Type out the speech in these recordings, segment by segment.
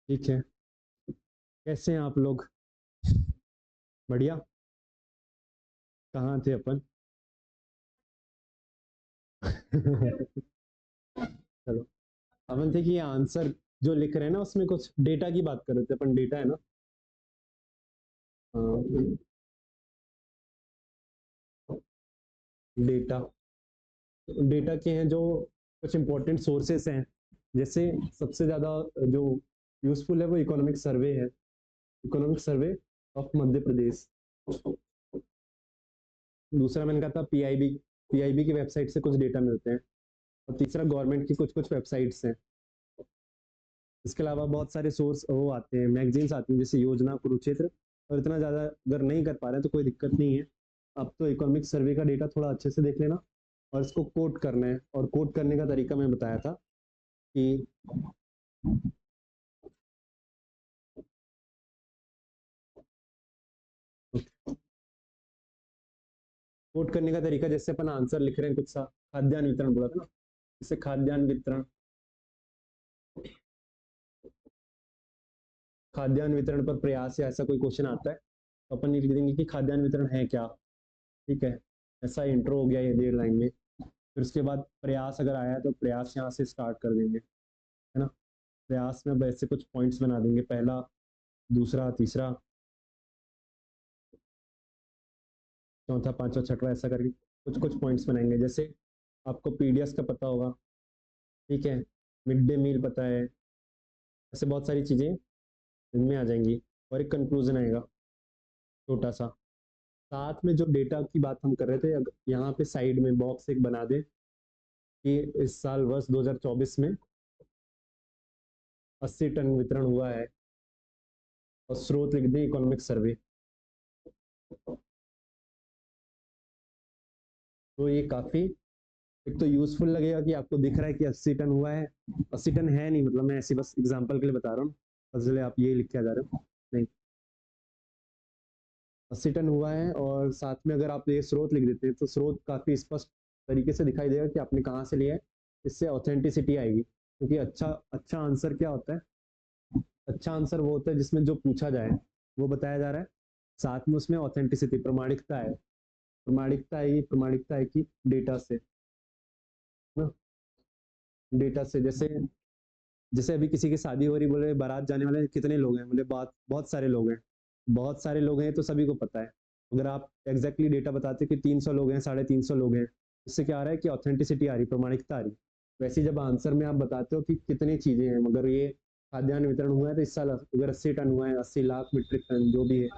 ठीक है। कैसे हैं आप लोग? बढ़िया। कहाँ थे अपन? चलो, अपन थे कि ये आंसर जो लिख रहे हैं ना उसमें कुछ डेटा की बात कर रहे थे अपन, डेटा है ना। डेटा, डेटा के हैं जो कुछ इंपॉर्टेंट सोर्सेस हैं। जैसे सबसे ज़्यादा जो यूजफुल है वो इकोनॉमिक सर्वे है। Economic survey of Madhya Pradesh. दूसरा मैंने कहा था पीआईबी। पीआईबी की वेबसाइट से कुछ डेटा मिलते हैं। और तीसरा गवर्नमेंट की कुछ कुछ वेबसाइट्स हैं। इसके अलावा बहुत सारे सोर्स वो आते हैं, मैगजीन्स आती हैं जैसे योजना, कुरुक्षेत्र। और इतना ज़्यादा अगर नहीं कर पा रहे हैं तो कोई दिक्कत नहीं है। अब तो इकोनॉमिक सर्वे का डेटा थोड़ा अच्छे से देख लेना और इसको कोट करना है। और कोट करने का तरीका मैं बताया था कि कोट करने का तरीका, जैसे अपन आंसर लिख रहे हैं कुछ सा, खाद्यान्न वितरण बोला था ना, जैसे खाद्यान्न वितरण, खाद्यान्न वितरण पर प्रयास या ऐसा कोई क्वेश्चन आता है तो अपन ये लिख देंगे कि खाद्यान्न वितरण है क्या। ठीक है। ऐसा इंट्रो हो गया ये 1.5 लाइन में। फिर उसके बाद प्रयास अगर आया तो प्रयास यहाँ से स्टार्ट कर देंगे, है ना। प्रयास में अब ऐसे कुछ पॉइंट्स बना देंगे, पहला, दूसरा, तीसरा, चौथा, पांचवा, छठवा, ऐसा करके कुछ कुछ पॉइंट्स बनाएंगे। जैसे आपको पीडीएस का पता होगा, ठीक है, मिड डे मील पता है, ऐसे बहुत सारी चीज़ें इनमें आ जाएंगी। और एक कंक्लूजन आएगा छोटा सा। साथ में जो डेटा की बात हम कर रहे थे, यहाँ पे साइड में बॉक्स एक बना दें कि इस साल वर्ष 2024 में 80 टन वितरण हुआ है। और स्रोत लिख दें इकोनॉमिक सर्वे। तो ये काफ़ी, एक तो यूजफुल लगेगा कि आपको दिख रहा है कि 80 टन हुआ है। 80 टन है नहीं, मतलब मैं ऐसे बस एग्जांपल के लिए बता रहा हूँ, इसलिए आप ये लिख के आ जा रहे हो। नहीं, 80 टन हुआ है। और साथ में अगर आप ये स्रोत लिख देते हैं तो स्रोत काफ़ी स्पष्ट तरीके से दिखाई देगा कि आपने कहाँ से लिया है। इससे ऑथेंटिसिटी आएगी, क्योंकि अच्छा अच्छा आंसर क्या होता है? अच्छा आंसर वो होता है जिसमें जो पूछा जाए वो बताया जा रहा है, साथ में उसमें ऑथेंटिसिटी, प्रमाणिकता है। प्रमाणिकता आएगी, प्रमाणिकता है कि डेटा से ना। डेटा से, जैसे जैसे अभी किसी की शादी हो रही, बोले बारात जाने वाले कितने लोग हैं, बोले बहुत बहुत सारे लोग हैं। बहुत सारे लोग हैं तो सभी को पता है। अगर आप एग्जैक्टली डेटा बताते कि 300 लोग हैं, 350 लोग हैं, इससे क्या आ रहा है कि ऑथेंटिसिटी आ रही, प्रमाणिकता आ रही। वैसे जब आंसर में आप बताते हो कि कितनी चीजें हैं, मगर ये खाद्यान्न वितरण हुआ है तो इस साल अगर 80 टन हुआ है, 80 लाख मीट्रिक टन जो भी है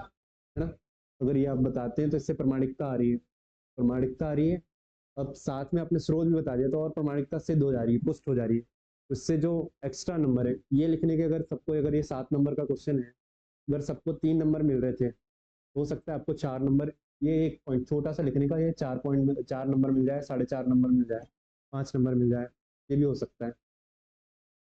ना, अगर ये आप बताते हैं तो इससे प्रमाणिकता आ रही है। प्रमाणिकता आ रही है। अब साथ में आपने स्रोत भी बता दिया तो और प्रमाणिकता सिद्ध हो जा रही है, पुष्ट हो जा रही है। उससे जो एक्स्ट्रा नंबर है ये लिखने के, अगर सबको, अगर ये 7 नंबर का क्वेश्चन है, अगर सबको 3 नंबर मिल रहे थे, हो सकता है आपको 4 नंबर, ये एक पॉइंट छोटा सा लिखने का, ये 4 पॉइंट में 4 नंबर मिल जाए, 4.5 नंबर मिल जाए, 5 नंबर मिल जाए, ये भी हो सकता है।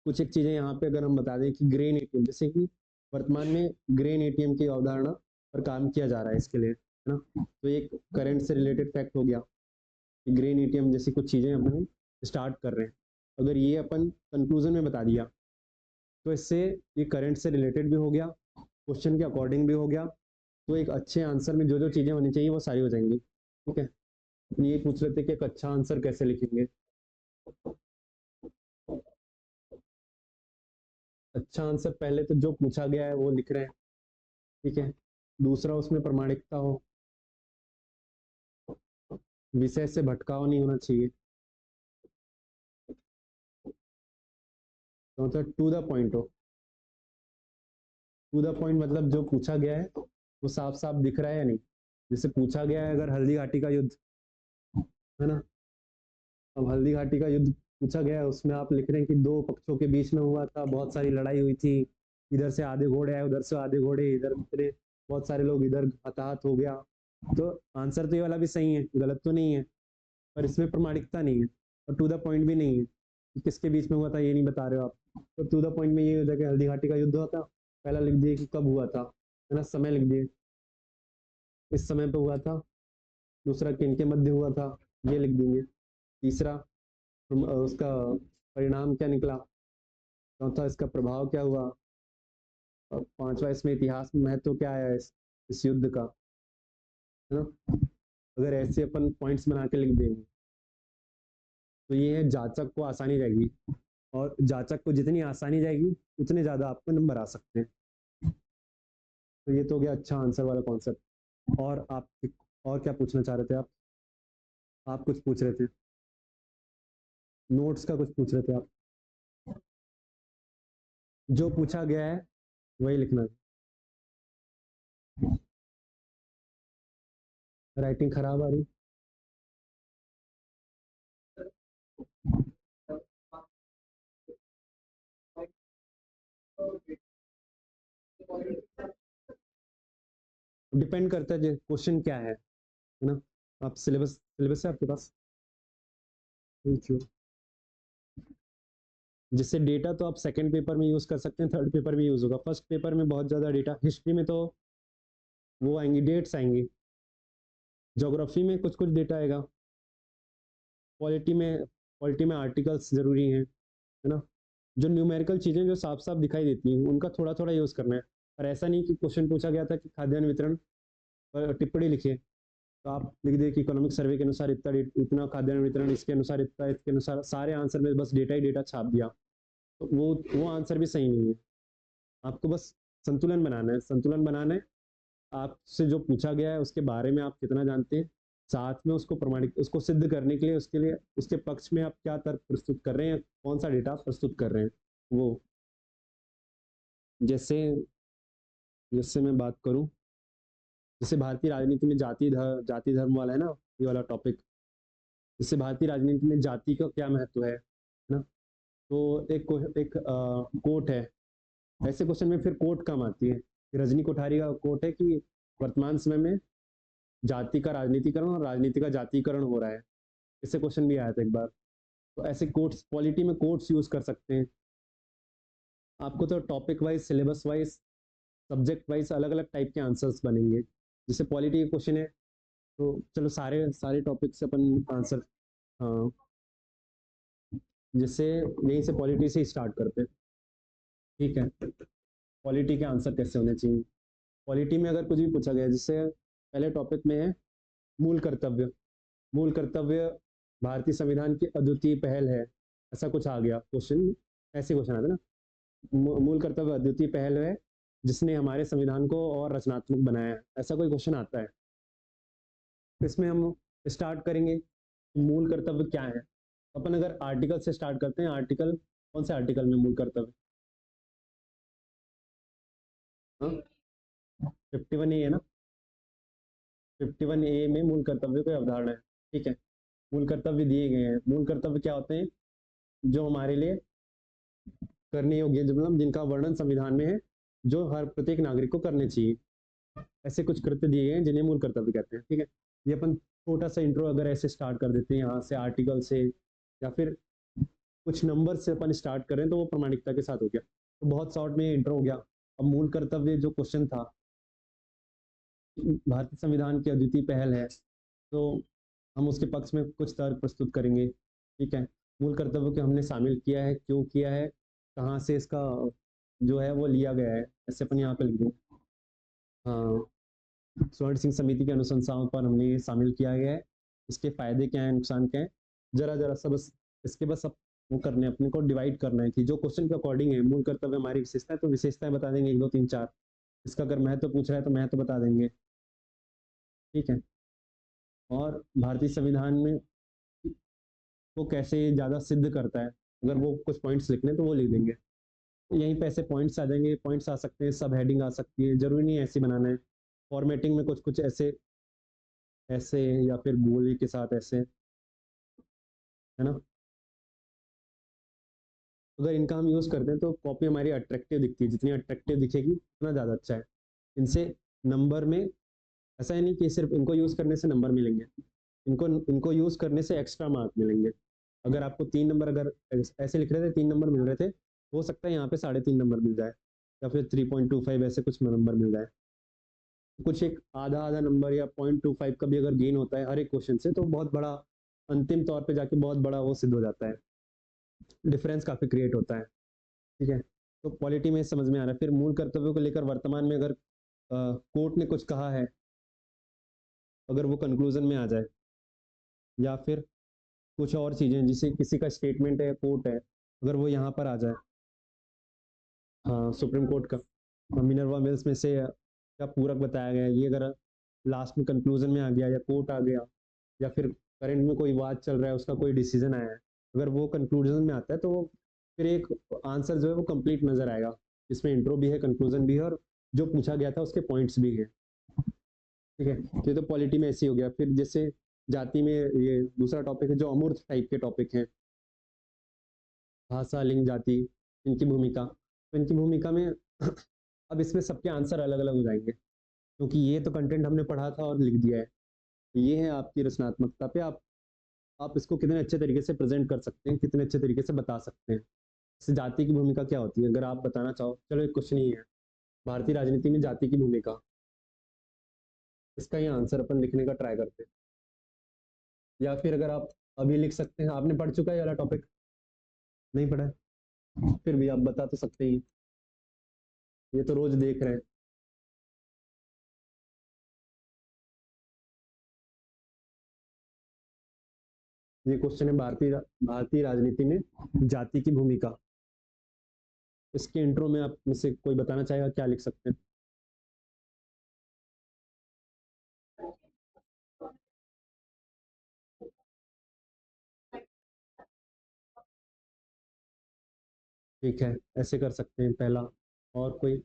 कुछ एक चीज़ें यहाँ पे अगर हम बता दें कि ग्रेन एटीएम, जैसे कि वर्तमान में ग्रेन एटीएम की अवधारणा पर काम किया जा रहा है इसके लिए, है ना। तो एक करंट से रिलेटेड फैक्ट हो गया कि ग्रेन एटीएम जैसी कुछ चीज़ें अपन स्टार्ट कर रहे हैं। अगर ये अपन कंक्लूजन में बता दिया तो इससे ये करंट से रिलेटेड भी हो गया, क्वेश्चन के अकॉर्डिंग भी हो गया। तो एक अच्छे आंसर में जो जो चीज़ें होनी चाहिए वो सारी हो जाएंगी। ठीक है। ये पूछ लेते कि एक अच्छा आंसर कैसे लिखेंगे। अच्छा आंसर पहले तो जो पूछा गया है वो लिख रहे हैं। ठीक है। दूसरा, उसमें प्रमाणिकता हो, विषय से भटकाव नहीं होना चाहिए। तो मतलब टू द पॉइंट हो। टू द पॉइंट मतलब जो पूछा गया है वो साफ साफ दिख रहा है या नहीं। जैसे पूछा गया है अगर हल्दी घाटी का युद्ध, है ना। अब हल्दी घाटी का युद्ध पूछा गया है, उसमें आप लिख रहे हैं कि दो पक्षों के बीच में हुआ था, बहुत सारी लड़ाई हुई थी, इधर से आधे घोड़े आए, उधर से आधे घोड़े, इधर उतरे, बहुत सारे लोग इधर हताहत हो गया। तो आंसर तो ये वाला भी सही है, गलत तो नहीं है। पर इसमें प्रमाणिकता नहीं है और टू द पॉइंट भी नहीं है कि किसके बीच में हुआ था, ये नहीं बता रहे हो आप। तो टू द पॉइंट में ये हो जाएगा हल्दी घाटी का युद्ध हुआ था, पहला लिख दिए कि कब हुआ था, है ना, समय लिख दिए, इस समय पे हुआ था। दूसरा, किन के मध्य हुआ था, ये लिख देंगे। तीसरा, उसका परिणाम क्या निकला। चौथा, इसका प्रभाव क्या हुआ। और 5वां, इसमें इतिहास में महत्व क्या है इस युद्ध का, है ना। अगर ऐसे अपन पॉइंट्स बना के लिख देंगे तो ये है, जांचक को आसानी रहेगी, और जांचक को जितनी आसानी जाएगी उतने ज़्यादा आपको नंबर आ सकते हैं। तो ये तो हो गया अच्छा आंसर वाला कॉन्सेप्ट। और आप और क्या पूछना चाह रहे थे आप कुछ पूछ रहे थे, नोट्स का कुछ पूछ रहे थे आप। जो पूछा गया है वही लिखना है। राइटिंग खराब आ रही। डिपेंड करता है क्वेश्चन क्या है ना। आप सिलेबस सिलेबस है आपके पास। Thank you. जिससे डेटा तो आप सेकंड पेपर में यूज कर सकते हैं, थर्ड पेपर में यूज होगा। फर्स्ट पेपर में बहुत ज़्यादा डेटा, हिस्ट्री में तो वो आएंगी, डेट्स आएंगी। ज्योग्राफी में कुछ कुछ डेटा आएगा। पॉलिटी में आर्टिकल्स जरूरी हैं, है ना। जो न्यूमेरिकल चीज़ें जो साफ साफ दिखाई देती हैं उनका थोड़ा थोड़ा यूज करना है। और ऐसा नहीं कि क्वेश्चन पूछा गया था कि खाद्यान्न वितरण पर टिप्पणी लिखिए, तो आप लिख दिए कि इकोनॉमिक सर्वे के अनुसार इतना खाद्यान्न वितरण, इसके अनुसार इतना, इसके अनुसार, सारे आंसर में बस डेटा ही डेटा छाप दिया, तो वो आंसर भी सही नहीं है। आपको बस संतुलन बनाना है, संतुलन बनाना है। आपसे जो पूछा गया है उसके बारे में आप कितना जानते हैं, साथ में उसको प्रमाणित, उसको सिद्ध करने के लिए, उसके लिए, उसके पक्ष में आप क्या तर्क प्रस्तुत कर रहे हैं, कौन सा डेटा प्रस्तुत कर रहे हैं वो। जैसे जैसे मैं बात करूं, जैसे भारतीय राजनीति में जाति धर्म वाला है ना, ये वाला टॉपिक। जैसे भारतीय राजनीति में जाति का क्या महत्व है ना। तो एक कोट है। ऐसे क्वेश्चन में फिर कोट कम आती है। रजनी कोठारी का कोट है कि वर्तमान समय में जाति का राजनीतिकरण और राजनीति का जातिकरण हो रहा है। इससे क्वेश्चन भी आया था एक बार। तो ऐसे कोट्स, पॉलिटी में कोट्स यूज कर सकते हैं। आपको तो topic wise, syllabus wise, subject wise अलग अलग टाइप के आंसर्स बनेंगे। जैसे पॉलिटी के क्वेश्चन है तो चलो सारे सारे टॉपिक से अपन आंसर, हाँ, जैसे यहीं से पॉलिटी से स्टार्ट करते हैं। ठीक है, पॉलिटी के आंसर कैसे होने चाहिए। पॉलिटी में अगर कुछ भी पूछा गया, जैसे पहले टॉपिक में है मूल कर्तव्य। मूल कर्तव्य भारतीय संविधान की अद्वितीय पहल है, ऐसा कुछ आ गया क्वेश्चन। ऐसे क्वेश्चन आते ना, मूल कर्तव्य अद्वितीय पहल है जिसने हमारे संविधान को और रचनात्मक बनाया है, ऐसा कोई क्वेश्चन आता है। तो इसमें हम स्टार्ट करेंगे मूल कर्तव्य क्या है। अपन अगर आर्टिकल से स्टार्ट करते हैं, आर्टिकल, कौन से आर्टिकल में मूल कर्तव्य, हाँ, 51A है ना। 51A में मूल कर्तव्य की अवधारणा है। ठीक है, मूल कर्तव्य दिए गए हैं। मूल कर्तव्य क्या होते हैं, जो हमारे लिए करने योग्य, जो मतलब जिनका वर्णन संविधान में है, जो हर प्रत्येक नागरिक को करने चाहिए। ऐसे कुछ कृत्य दिए गए हैं जिन्हें मूल कर्तव्य कहते हैं। ठीक है, ये अपन छोटा सा इंट्रो अगर ऐसे स्टार्ट कर देते हैं यहाँ से, आर्टिकल से, या फिर कुछ नंबर से अपन स्टार्ट करें तो वो प्रामाणिकता के साथ हो गया। तो बहुत शॉर्ट में इंट्रो हो गया। अब मूल कर्तव्य जो क्वेश्चन था, भारतीय संविधान की अद्वितीय पहल है, तो हम उसके पक्ष में कुछ तर्क प्रस्तुत करेंगे। ठीक है, मूल कर्तव्य को हमने शामिल किया है, क्यों किया है, कहाँ से इसका जो है वो लिया गया है, ऐसे अपन यहाँ पे लिख दें। हाँ, स्वर्ण सिंह समिति के अनुशंसाओं पर हमने ये शामिल किया गया है। इसके फायदे क्या है, नुकसान क्या है, जरा जरा सा बस इसके बस अब वो करने, अपने को डिवाइड करना है कि जो क्वेश्चन के अकॉर्डिंग है। मूल कर्तव्य हमारी विशेषता है तो विशेषताएं बता देंगे, 1 2 3 4। इसका अगर महत्व पूछ रहा है तो महत्व बता देंगे। ठीक है, और भारतीय संविधान में वो कैसे ज़्यादा सिद्ध करता है, अगर वो कुछ पॉइंट्स लिखने तो वो लिख देंगे। तो यहीं पे ऐसे पॉइंट्स आ जाएंगे, पॉइंट्स आ सकते हैं, सब हेडिंग आ सकती है, जरूरी नहीं ऐसे बनाना है। फॉर्मेटिंग में कुछ कुछ ऐसे ऐसे, या फिर गोली के साथ ऐसे, है ना। अगर इनका हम यूज़ करते हैं तो कॉपी हमारी अट्रैक्टिव दिखती है, जितनी अट्रैक्टिव दिखेगी उतना ज़्यादा अच्छा है। इनसे नंबर में, ऐसा ही नहीं कि सिर्फ इनको यूज़ करने से नंबर मिलेंगे, इनको इनको यूज़ करने से एक्स्ट्रा मार्क मिलेंगे। अगर आपको 3 नंबर, अगर ऐसे लिख रहे थे 3 नंबर मिल रहे थे, हो सकता है यहाँ पे 3.5 नंबर मिल जाए, या फिर 3.25 ऐसे कुछ नंबर मिल जाए। कुछ एक आधा आधा नंबर या 0.25 का भी अगर गेन होता है हर एक क्वेश्चन से, तो बहुत बड़ा, अंतिम तौर पे जाके बहुत बड़ा वो सिद्ध हो जाता है, डिफरेंस काफ़ी क्रिएट होता है। ठीक है, तो पॉलिटी में समझ में आ रहा है। फिर मूल कर्तव्यों को लेकर वर्तमान में अगर कोर्ट ने कुछ कहा है, अगर वो कंक्लूजन में आ जाए, या फिर कुछ और चीजें, जिसे किसी का स्टेटमेंट है, कोर्ट है, अगर वो यहाँ पर आ जाए, हाँ सुप्रीम कोर्ट का मिनर्वा मिल्स में से क्या पूरक बताया गया है, ये अगर लास्ट में कंक्लूजन में आ गया, या कोर्ट आ गया, या फिर करंट में कोई वाद चल रहा है, उसका कोई डिसीजन आया है, अगर वो कंक्लूजन में आता है, तो वो फिर एक आंसर जो है वो कंप्लीट नजर आएगा, जिसमें इंट्रो भी है, कंक्लूजन भी है, और जो पूछा गया था उसके पॉइंट्स भी है। ठीक है, तो ये तो पॉलिटी में ऐसे ही हो गया। फिर जैसे जाति में ये दूसरा टॉपिक है, जो अमूर्त टाइप के टॉपिक है, भाषा, लिंग, जाति, इनकी भूमिका। तो इनकी भूमिका में अब इसमें सबके आंसर अलग अलग हो जाएंगे, क्योंकि ये तो कंटेंट हमने पढ़ा था और लिख दिया है। ये है आपकी रचनात्मकता पे, आप इसको कितने अच्छे तरीके से प्रेजेंट कर सकते हैं, कितने अच्छे तरीके से बता सकते हैं। जैसे जाति की भूमिका क्या होती है, अगर आप बताना चाहो, चलो एक क्वेश्चन ही है, भारतीय राजनीति में जाति की भूमिका, इसका ही आंसर अपन लिखने का ट्राई करते हैं। या फिर अगर आप अभी लिख सकते हैं, आपने पढ़ चुका है ये वाला टॉपिक, नहीं पढ़ा है, फिर भी आप बता तो सकते ही, ये तो रोज देख रहे हैं। ये क्वेश्चन है, भारतीय राजनीति में जाति की भूमिका। इसके इंट्रो में आप में से कोई बताना चाहेगा, क्या लिख सकते हैं? ठीक है, ऐसे कर सकते हैं पहला। और कोई?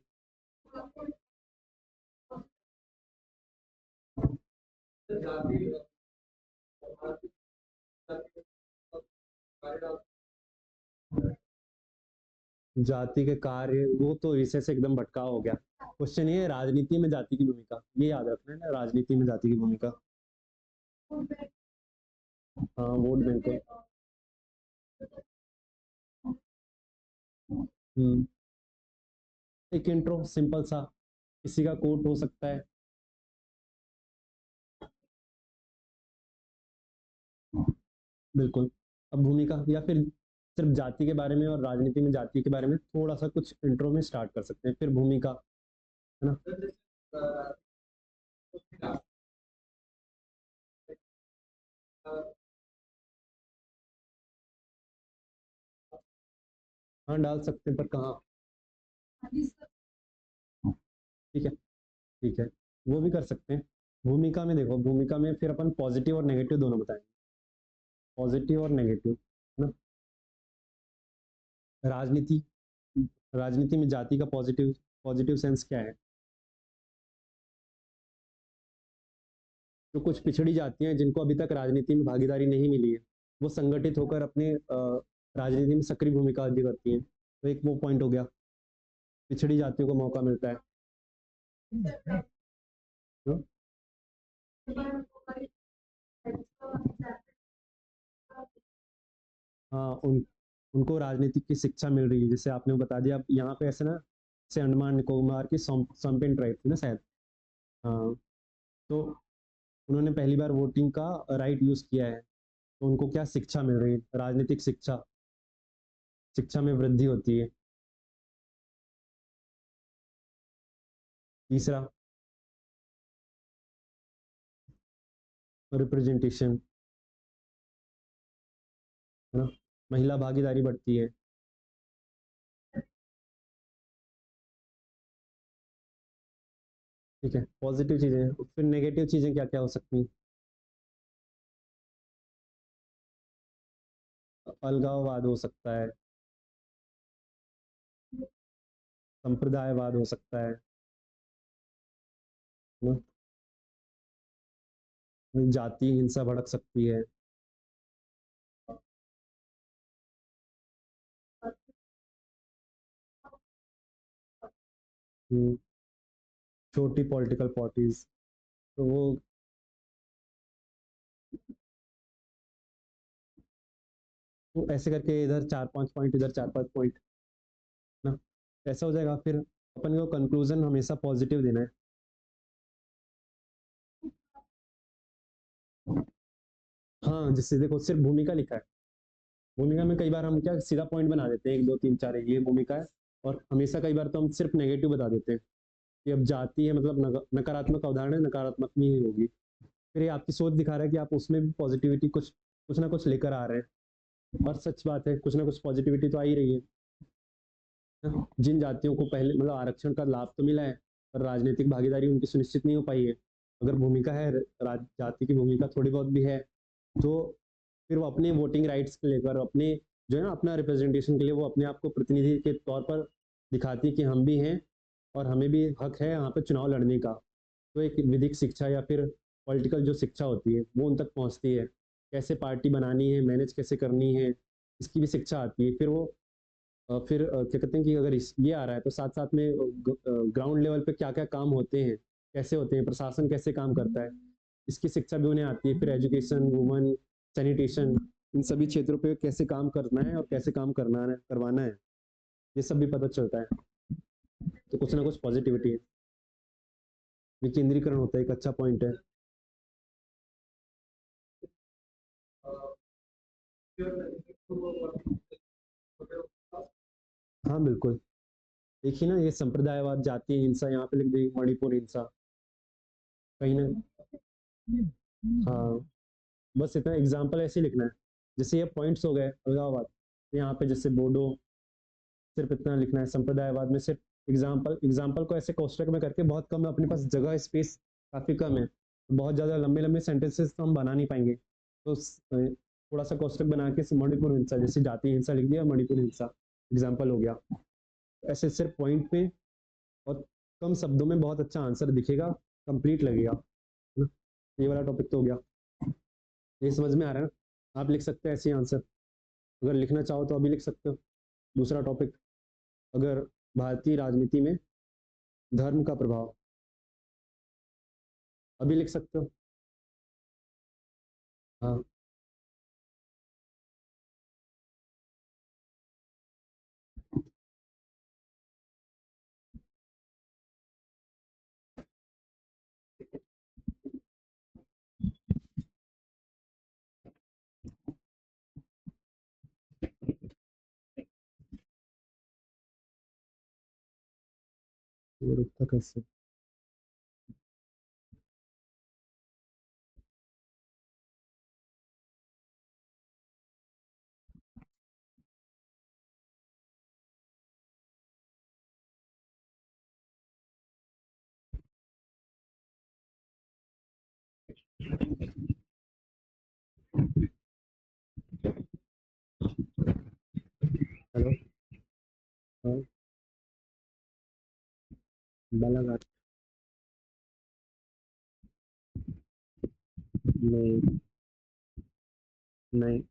जाति के कार्य, वो तो इसे से एकदम भटकाव हो गया। क्वेश्चन ये है, राजनीति में जाति की भूमिका, ये याद रखना है ना, राजनीति में जाति की भूमिका। हाँ, वोट बिल्कुल। हम्म, एक इंट्रो सिंपल सा, किसी का कोट हो सकता है। बिल्कुल। अब भूमिका, या फिर सिर्फ जाति के बारे में और राजनीति में जाति के बारे में थोड़ा सा कुछ इंट्रो में स्टार्ट कर सकते हैं, फिर भूमिका, है ना। हाँ डाल सकते हैं, पर कहाँ? ठीक है, ठीक है, वो भी कर सकते हैं। भूमिका में देखो, भूमिका में फिर अपन पॉजिटिव और नेगेटिव दोनों बताएंगे, पॉजिटिव और नेगेटिव, है ना। राजनीति, राजनीति में जाति का पॉजिटिव पॉजिटिव सेंस क्या है? जो कुछ पिछड़ी जाति हैं, जिनको अभी तक राजनीति में भागीदारी नहीं मिली है, वो संगठित होकर अपने राजनीति में सक्रिय भूमिका अदा करती हैं, तो एक वो पॉइंट हो गया, पिछड़ी जातियों को मौका मिलता है। तो, हाँ, उनको राजनीतिक की शिक्षा मिल रही है, जैसे आपने बता दिया। अब यहाँ पे ऐसे ना, जैसे अंडमान निकोबार की सोम्पेन ट्राइब थी ना शायद, हाँ, तो उन्होंने पहली बार वोटिंग का राइट यूज किया है, तो उनको क्या शिक्षा मिल रही है, राजनीतिक शिक्षा, शिक्षा में वृद्धि होती है। तीसरा, रिप्रेजेंटेशन, है ना, महिला भागीदारी बढ़ती है। ठीक है, पॉजिटिव चीजें, फिर नेगेटिव चीजें क्या क्या हो सकती हैं? अलगाववाद हो सकता है, संप्रदायवाद हो सकता है ना? जाति हिंसा भड़क सकती है। हम्म, छोटी पॉलिटिकल पार्टीज, तो वो, तो ऐसे करके इधर चार पांच पॉइंट, इधर चार पांच पॉइंट ना, ऐसा हो जाएगा। फिर अपन को कंक्लूजन हमेशा पॉजिटिव देना है। हाँ, जिससे देखो सिर्फ भूमिका लिखा है, भूमिका में कई बार हम क्या सीधा पॉइंट बना देते हैं, एक दो तीन चार, ये भूमिका है, और हमेशा कई बार तो हम सिर्फ नेगेटिव बता देते हैं कि अब जाति है मतलब नकारात्मक का उदाहरण है, नकारात्मक में ही होगी। फिर ये आपकी सोच दिखा रहा है कि आप उसमें भी पॉजिटिविटी कुछ कुछ ना कुछ लेकर आ रहे हैं, और सच बात है, कुछ ना कुछ पॉजिटिविटी तो आ ही रही है। जिन जातियों को पहले मतलब आरक्षण का लाभ तो मिला है, पर राजनीतिक भागीदारी उनकी सुनिश्चित नहीं हो पाई है। अगर भूमिका है, जाति की भूमिका थोड़ी बहुत भी है, तो फिर वो अपने वोटिंग राइट्स को लेकर अपने जो है ना अपना रिप्रेजेंटेशन के लिए वो अपने आप को प्रतिनिधि के तौर पर दिखाती है कि हम भी हैं और हमें भी हक है यहाँ पे चुनाव लड़ने का। तो एक विधिक शिक्षा या फिर पॉलिटिकल जो शिक्षा होती है वो उन तक पहुँचती है, कैसे पार्टी बनानी है, मैनेज कैसे करनी है, इसकी भी शिक्षा आती है। फिर वो फिर क्या कहते हैं कि अगर ये आ रहा है तो साथ साथ में ग्राउंड लेवल पे क्या क्या काम होते हैं, कैसे होते हैं, प्रशासन कैसे काम करता है, इसकी शिक्षा भी उन्हें आती है। फिर एजुकेशन, वुमन, सैनिटेशन, इन सभी क्षेत्रों पे कैसे काम करना है और कैसे काम करना है, करवाना है, ये सब भी पता चलता है। तो कुछ ना कुछ पॉजिटिविटी है, विकेंद्रीकरण होता है, एक अच्छा पॉइंट है। हाँ बिल्कुल। देखिए ना, ये संप्रदायवाद, जातीय हिंसा, यहाँ पे लिख दी मणिपुर हिंसा, कहीं ना। हाँ, बस इतना एग्जाम्पल ऐसे ही लिखना है। जैसे ये पॉइंट्स हो गए अलगाववाद, तो यहाँ पे जैसे बोडो, सिर्फ इतना लिखना है। संप्रदायवाद में सिर्फ एग्जाम्पल एग्जाम्पल को ऐसे कोष्टक में करके बहुत कम है, अपने पास जगह स्पेस काफी कम है, बहुत ज्यादा लंबे लंबे सेंटेंसेस तो हम बना नहीं पाएंगे। तो थोड़ा सा कोष्टक बना के मणिपुर हिंसा, जैसे जातीय हिंसा लिख दिया, मणिपुर हिंसा एग्जाम्पल हो गया। ऐसे सिर्फ पॉइंट पे और कम शब्दों में बहुत अच्छा आंसर दिखेगा, कंप्लीट लगेगा, है ना? ये वाला टॉपिक तो हो गया, ये समझ में आ रहा है ना? आप लिख सकते हैं ऐसे आंसर, अगर लिखना चाहो तो अभी लिख सकते हो। दूसरा टॉपिक, अगर भारतीय राजनीति में धर्म का प्रभाव, अभी लिख सकते हो। हाँ। वो रुकता कैसे? हेलो। हाँ, बालाघाट। नहीं। नहीं।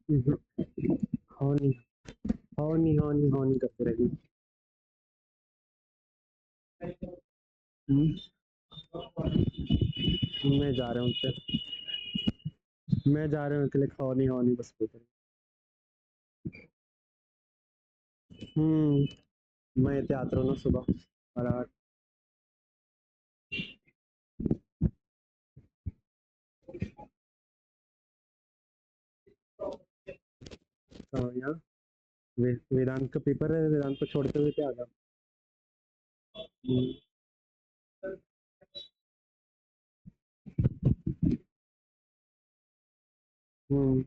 हम्म, हाँ नहीं, हाँ नहीं, हाँ नहीं, हाँ नहीं करते रहेंगे। हम्म, मैं जा रहा हूँ उनसे, मैं जा रहा हूँ अकेले, हाँ नहीं, हाँ नहीं बस बोलते रहेंगे। मैं तैयार हूँ ना सुबह, बालाघाट। यहाँ वेदांत का पेपर है, वेदांत को छोड़ते हुए क्या आ गया। हम्म, हम्म,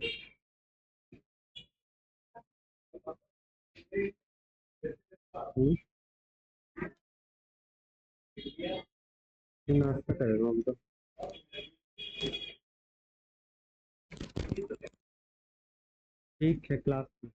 हम्म, नाश्ता करेगा हम तो। ठीक है, क्लास में।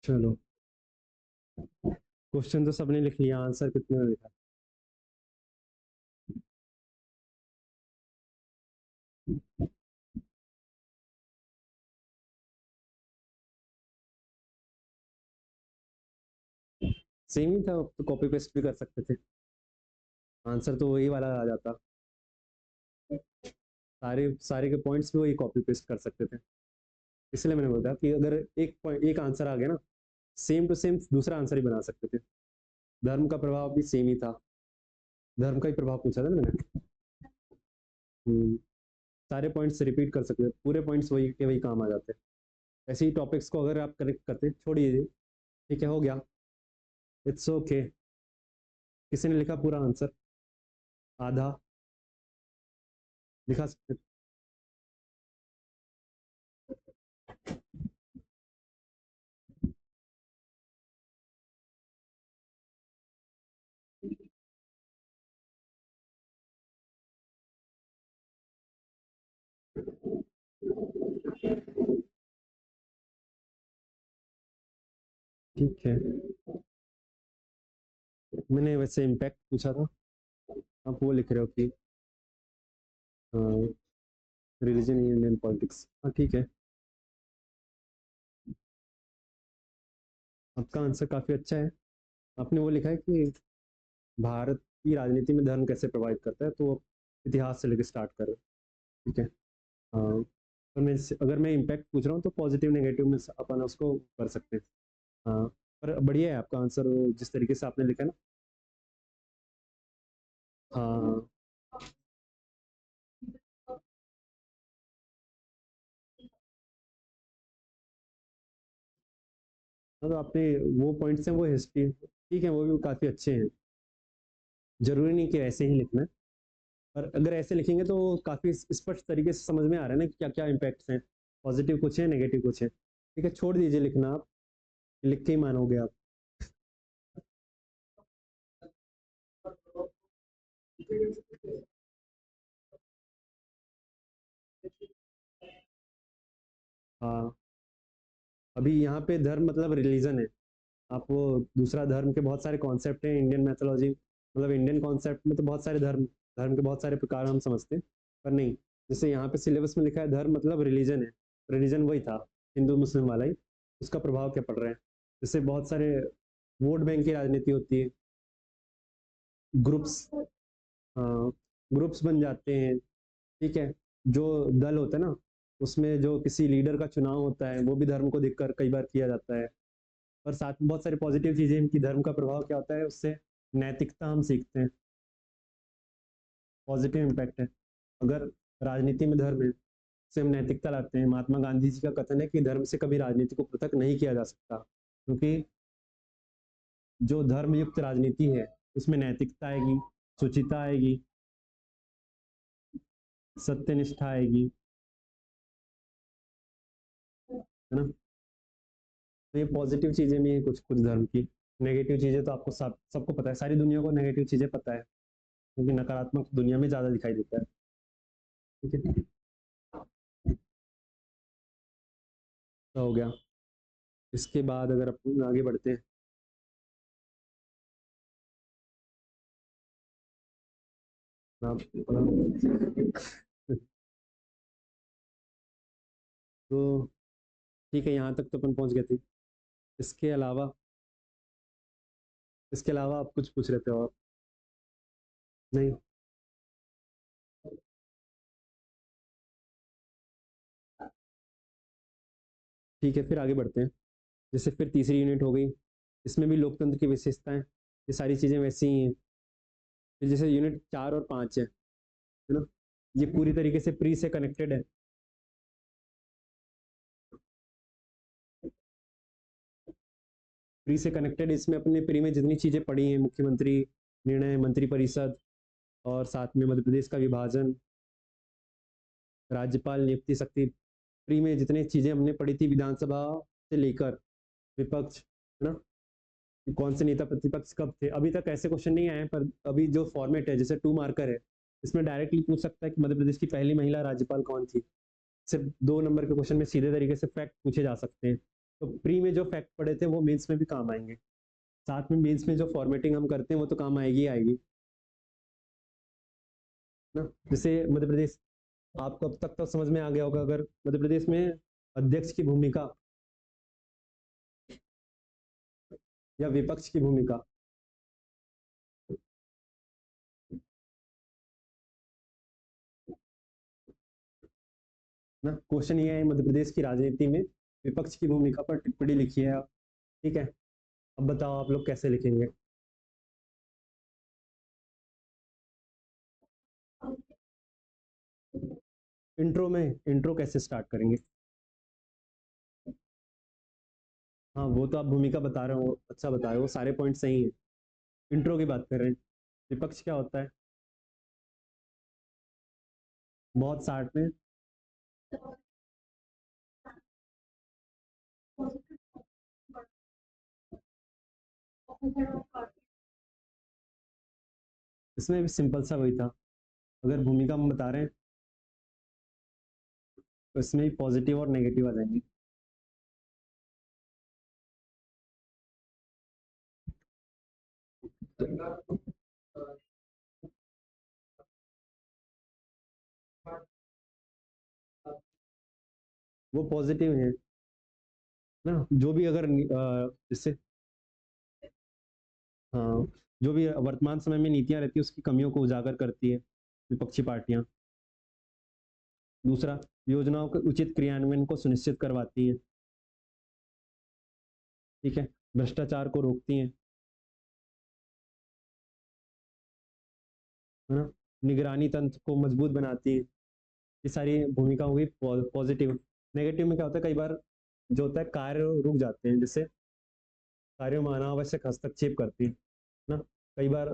चलो, क्वेश्चन तो सबने लिख लिया, आंसर कितने में लिखा? सेम ही था, तो कॉपी पेस्ट भी कर सकते थे, आंसर तो वही वाला आ जाता। सारे सारे के पॉइंट्स भी वही कॉपी पेस्ट कर सकते थे। इसलिए मैंने बोला कि अगर एक पॉइंट एक आंसर आ गया ना, सेम टू सेम दूसरा आंसर ही बना सकते थे। धर्म का प्रभाव भी सेम ही था, धर्म का ही प्रभाव पूछा था ना मैंने। सारे पॉइंट्स रिपीट कर सकते थे, पूरे पॉइंट्स वही के वही काम आ जाते हैं। ऐसे ही टॉपिक्स को अगर आप कनेक्ट करते, छोड़ दीजिए, ठीक है, हो गया, इट्स ओके। किसी ने लिखा पूरा आंसर? आधा लिखा सकते? ठीक है, मैंने वैसे इम्पैक्ट पूछा था, आप वो लिख रहे हो कि रिलीजन इन इंडियन पॉलिटिक्स। हाँ ठीक है, आपका आंसर काफ़ी अच्छा है। आपने वो लिखा है कि भारत की राजनीति में धर्म कैसे प्रभावित करता है, तो इतिहास से लेकर स्टार्ट कर रहे हैं, ठीक है। हाँ, तो मैं अगर मैं इम्पैक्ट पूछ रहा हूँ तो पॉजिटिव नेगेटिव में अपन उसको कर सकते हैं। हाँ, पर बढ़िया है आपका आंसर, जिस तरीके से आपने लिखा है ना। हाँ हाँ, तो आपने वो पॉइंट्स हैं, वो हिस्ट्री, ठीक है, वो भी काफ़ी अच्छे हैं। जरूरी नहीं कि ऐसे ही लिखना है, पर अगर ऐसे लिखेंगे तो काफ़ी स्पष्ट तरीके से समझ में आ रहा है ना कि क्या क्या इम्पैक्ट्स हैं, पॉजिटिव कुछ है, नेगेटिव कुछ है। ठीक है, छोड़ दीजिए लिखना, आप लिख के ही मानोगे आप। हाँ, अभी यहाँ पे धर्म मतलब रिलीजन है। आप वो दूसरा धर्म के बहुत सारे कॉन्सेप्ट हैं, इंडियन मैथोलॉजी मतलब इंडियन कॉन्सेप्ट में तो बहुत सारे धर्म, धर्म के बहुत सारे प्रकार हम समझते हैं, पर नहीं, जैसे यहाँ पे सिलेबस में लिखा है धर्म मतलब रिलीजन है, रिलीजन वही था, हिंदू मुस्लिम वाला ही, उसका प्रभाव क्या पड़ रहा है। जैसे बहुत सारे वोट बैंक की राजनीति होती है, ग्रुप्स, ग्रुप्स बन जाते हैं, ठीक है, जो दल होता है ना, उसमें जो किसी लीडर का चुनाव होता है वो भी धर्म को देखकर कई बार किया जाता है। और साथ में बहुत सारी पॉजिटिव चीजें हैं कि धर्म का प्रभाव क्या होता है, उससे नैतिकता हम सीखते हैं, पॉजिटिव इम्पैक्ट है। अगर राजनीति में धर्म है, उससे हम नैतिकता लाते हैं। महात्मा गांधी जी का कथन है कि धर्म से कभी राजनीति को पृथक नहीं किया जा सकता, क्योंकि जो धर्मयुक्त राजनीति है उसमें नैतिकता आएगी, सुचिता आएगी, सत्यनिष्ठा आएगी, है ना। तो ये पॉजिटिव चीजें भी हैं कुछ कुछ धर्म की। नेगेटिव चीजें तो आपको सबको पता है, सारी दुनिया को नेगेटिव चीजें पता है, क्योंकि नकारात्मक दुनिया में ज्यादा दिखाई देता है। ठीक है, तो हो गया। इसके बाद अगर अपन आगे बढ़ते हैं, आप तो ठीक है, यहाँ तक तो अपन पहुंच गए थे। इसके अलावा, इसके अलावा आप कुछ पूछ रहे थे और? नहीं, ठीक है, फिर आगे बढ़ते हैं। जैसे फिर तीसरी यूनिट हो गई, इसमें भी लोकतंत्र की विशेषताएं, ये सारी चीजें वैसी ही हैं। फिर जैसे यूनिट 4 और 5 है ना, ये पूरी तरीके से प्री से कनेक्टेड है। प्री से कनेक्टेड, इसमें अपने प्री में जितनी चीजें पढ़ी हैं, मुख्यमंत्री निर्णय, मंत्रिपरिषद, और साथ में मध्य प्रदेश का विभाजन, राज्यपाल नियुक्ति शक्ति, प्री में जितनी चीजें हमने पढ़ी थी, विधानसभा से लेकर विपक्ष, है ना, कि कौन से नेता प्रतिपक्ष कब थे। अभी तक ऐसे क्वेश्चन नहीं आए हैं, पर अभी जो फॉर्मेट है, जैसे 2 मार्कर है, इसमें डायरेक्टली पूछ सकता है कि मध्य प्रदेश की पहली महिला राज्यपाल कौन थी। सिर्फ 2 नंबर के क्वेश्चन में सीधे तरीके से फैक्ट पूछे जा सकते हैं। तो प्री में जो फैक्ट पढ़े थे वो मेंस में भी काम आएंगे, साथ में मेंस में जो फॉर्मेटिंग हम करते हैं वो तो काम आएगी ही आएगी ना। जैसे मध्य प्रदेश, आपको अब तक तो समझ में आ गया होगा, अगर मध्य प्रदेश में अध्यक्ष की भूमिका या विपक्ष की भूमिका, ना क्वेश्चन ये है मध्य प्रदेश की राजनीति में विपक्ष की भूमिका पर टिप्पणी लिखी है, ठीक है। अब बताओ आप लोग कैसे लिखेंगे। इंट्रो कैसे स्टार्ट करेंगे। हाँ वो तो आप भूमिका बता रहे हो, अच्छा बता रहे हो, सारे पॉइंट सही है। इंट्रो की बात कर रहे हैं, विपक्ष क्या होता है, बहुत शार्ट में। इसमें भी सिंपल सा वही था, अगर भूमिका हम बता रहे हैं तो इसमें भी पॉजिटिव और नेगेटिव आ जाएंगे। वो पॉजिटिव है ना, जो भी अगर जिससे, हाँ, जो भी वर्तमान समय में नीतियां रहती है उसकी कमियों को उजागर करती है विपक्षी पार्टियां। दूसरा, योजनाओं के उचित क्रियान्वयन को सुनिश्चित करवाती हैं, ठीक है, भ्रष्टाचार को रोकती हैं, है ना, निगरानी तंत्र को मजबूत बनाती है। ये सारी भूमिका हुई पॉजिटिव। नेगेटिव में क्या होता है, कई बार जो होता है कार्य रुक जाते हैं, जैसे कार्यों में अनावश्यक हस्तक्षेप करती है ना, कई बार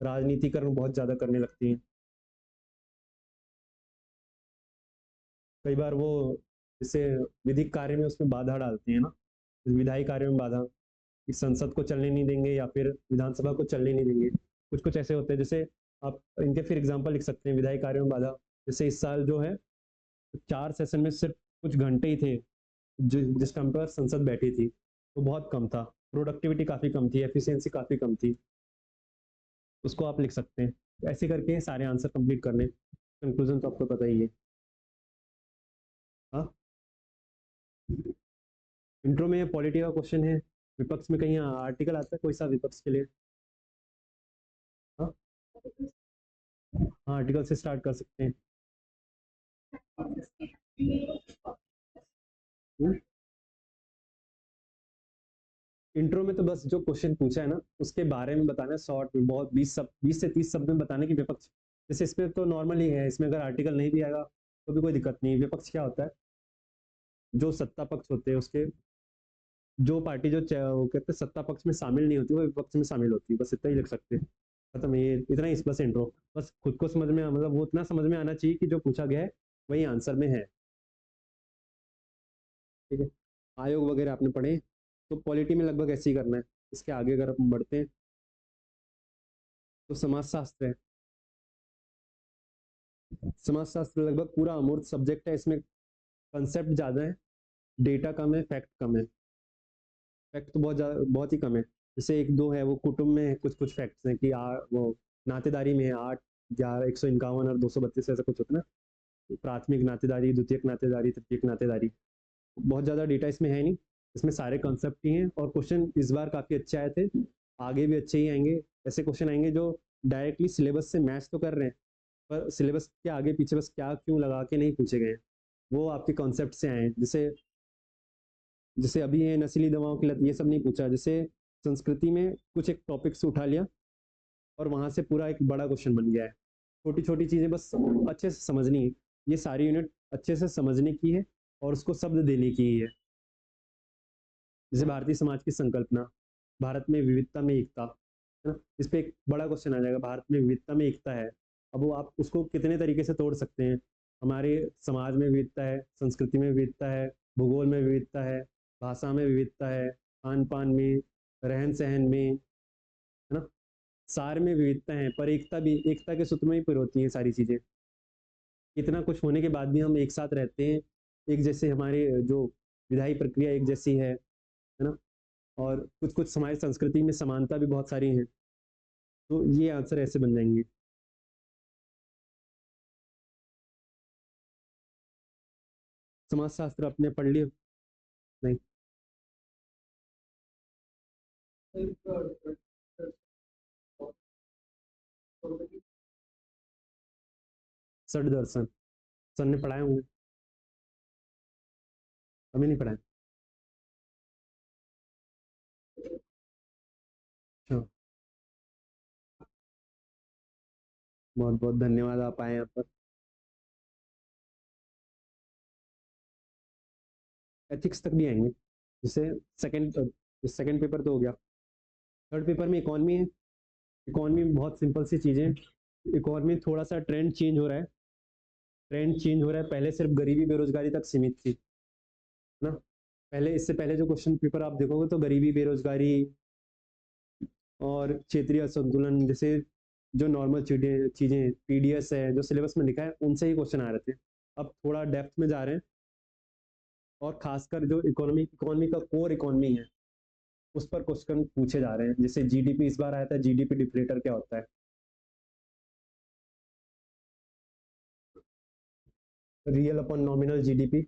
राजनीतिकरण बहुत ज्यादा करने लगती है, कई बार वो जैसे विधिक कार्य में उसमें बाधा डालती है ना, विधायी कार्य में बाधा, कि संसद को चलने नहीं देंगे या फिर विधानसभा को चलने नहीं देंगे। कुछ कुछ ऐसे होते हैं, जैसे आप इनके फिर एग्जाम्पल लिख सकते हैं विधायी कार्यों में बाधा। जैसे इस साल जो है 4 सेशन में सिर्फ कुछ घंटे ही थे जिस टाइम पर संसद बैठी थी, वो बहुत कम था, प्रोडक्टिविटी काफ़ी कम थी, एफिशिएंसी काफ़ी कम थी, उसको आप लिख सकते हैं। ऐसे करके सारे आंसर कंप्लीट करने, कंक्लूजन तो आपको पता ही है। हाँ, इंट्रो में पॉलिटी का क्वेश्चन है, विपक्ष में कहीं आर्टिकल आता है कोई सा विपक्ष के लिए। हाँ, हाँ आर्टिकल से स्टार्ट कर सकते हैं। इंट्रो में तो बस जो क्वेश्चन पूछा है ना उसके बारे में बताना है, शॉर्ट में, बहुत 20 से 30 शब्द में बताने की विपक्ष। जैसे इसमें तो नॉर्मल ही है, इसमें अगर आर्टिकल नहीं भी आएगा तो भी कोई दिक्कत नहीं। विपक्ष क्या होता है, जो सत्ता पक्ष होते हैं उसके, जो पार्टी जो वो कहते हैं सत्ता पक्ष में शामिल नहीं होती वो विपक्ष में शामिल होती है, बस इतना ही लिख सकते हैं। खत्म, ये इतना ही, बस इंट्रो। बस खुद को समझ में, मतलब वो इतना समझ में आना चाहिए कि जो पूछा गया है वही आंसर में है, ठीक है। आयोग वगैरह आपने पढ़े, तो पॉलिटी में लगभग ऐसे ही करना है। इसके आगे अगर हम बढ़ते हैं तो समाजशास्त्र है। समाजशास्त्र लगभग पूरा अमूर्त सब्जेक्ट है, इसमें कंसेप्ट ज़्यादा है, डेटा कम है, फैक्ट कम है। फैक्ट तो बहुत ही कम है, जैसे एक दो है वो कुटुंब में कुछ कुछ फैक्ट्स हैं कि वो नातेदारी में है 8, 11, 151 और 232 ऐसा कुछ होता है ना, प्राथमिक नातेदारी, द्वितीयक नातेदारी, तृतीयक नातेदारी। बहुत ज़्यादा डेटा इसमें है नहीं, इसमें सारे कॉन्सेप्ट ही हैं। और क्वेश्चन इस बार काफ़ी अच्छे आए थे, आगे भी अच्छे ही आएंगे। ऐसे क्वेश्चन आएंगे जो डायरेक्टली सिलेबस से मैच तो कर रहे हैं, पर सिलेबस के आगे पीछे बस क्या क्यों लगा के नहीं पूछे गए हैं, वो आपके कॉन्सेप्ट से आए हैं। जैसे जैसे अभी ये नशीली दवाओं की लत, ये सब नहीं पूछा, जैसे संस्कृति में कुछ एक टॉपिक से उठा लिया और वहां से पूरा एक बड़ा क्वेश्चन बन गया है। छोटी छोटी चीज़ें बस अच्छे से समझनी है, ये सारी यूनिट अच्छे से समझने की है और उसको शब्द देने की ही है। जैसे भारतीय समाज की संकल्पना, भारत में विविधता में एकता, है ना, इस पे एक बड़ा क्वेश्चन आ जाएगा, भारत में विविधता में एकता है। अब वो आप उसको कितने तरीके से तोड़ सकते हैं, हमारे समाज में विविधता है, संस्कृति में विविधता है, भूगोल में विविधता है, भाषा में विविधता है, खान पान में, रहन सहन में, है ना, सार में विविधता है, पर एकता भी, एकता के सूत्र में ही पिरोती है सारी चीज़ें। इतना कुछ होने के बाद भी हम एक साथ रहते हैं, एक जैसे हमारे जो विधायी प्रक्रिया एक जैसी है ना, और कुछ कुछ हमारी संस्कृति में समानता भी बहुत सारी है। तो ये आंसर ऐसे बन जाएंगे। समाजशास्त्र आपने पढ़ लिया? नहीं। षड दर्शन सर ने पढ़ाए होंगे, हमें नहीं पढ़ाए। अच्छा, बहुत बहुत धन्यवाद आप आए यहाँ पर। एथिक्स तक भी आएंगे, जैसे सेकंड पेपर तो हो गया। थर्ड पेपर में इकोनॉमी है। इकोनॉमी में बहुत सिंपल सी चीज़ें। इकोनॉमी में थोड़ा सा ट्रेंड चेंज हो रहा है। ट्रेंड चेंज हो रहा है, पहले सिर्फ गरीबी बेरोजगारी तक सीमित थी ना। पहले, इससे पहले जो क्वेश्चन पेपर आप देखोगे तो गरीबी बेरोजगारी और क्षेत्रीय असंतुलन जैसे जो नॉर्मल चीज़ें पीडीएस है जो सिलेबस में लिखा है उनसे ही क्वेश्चन आ रहे थे। अब थोड़ा डेप्थ में जा रहे हैं, और खासकर जो इकोनॉमी का कोर इकोनॉमी है उस पर क्वेश्चन पूछे जा रहे हैं। जैसे जीडीपी इस बार आया था, जीडीपी डिफ्लेटर क्या होता है, रियल अपॉन नॉमिनल जीडीपी,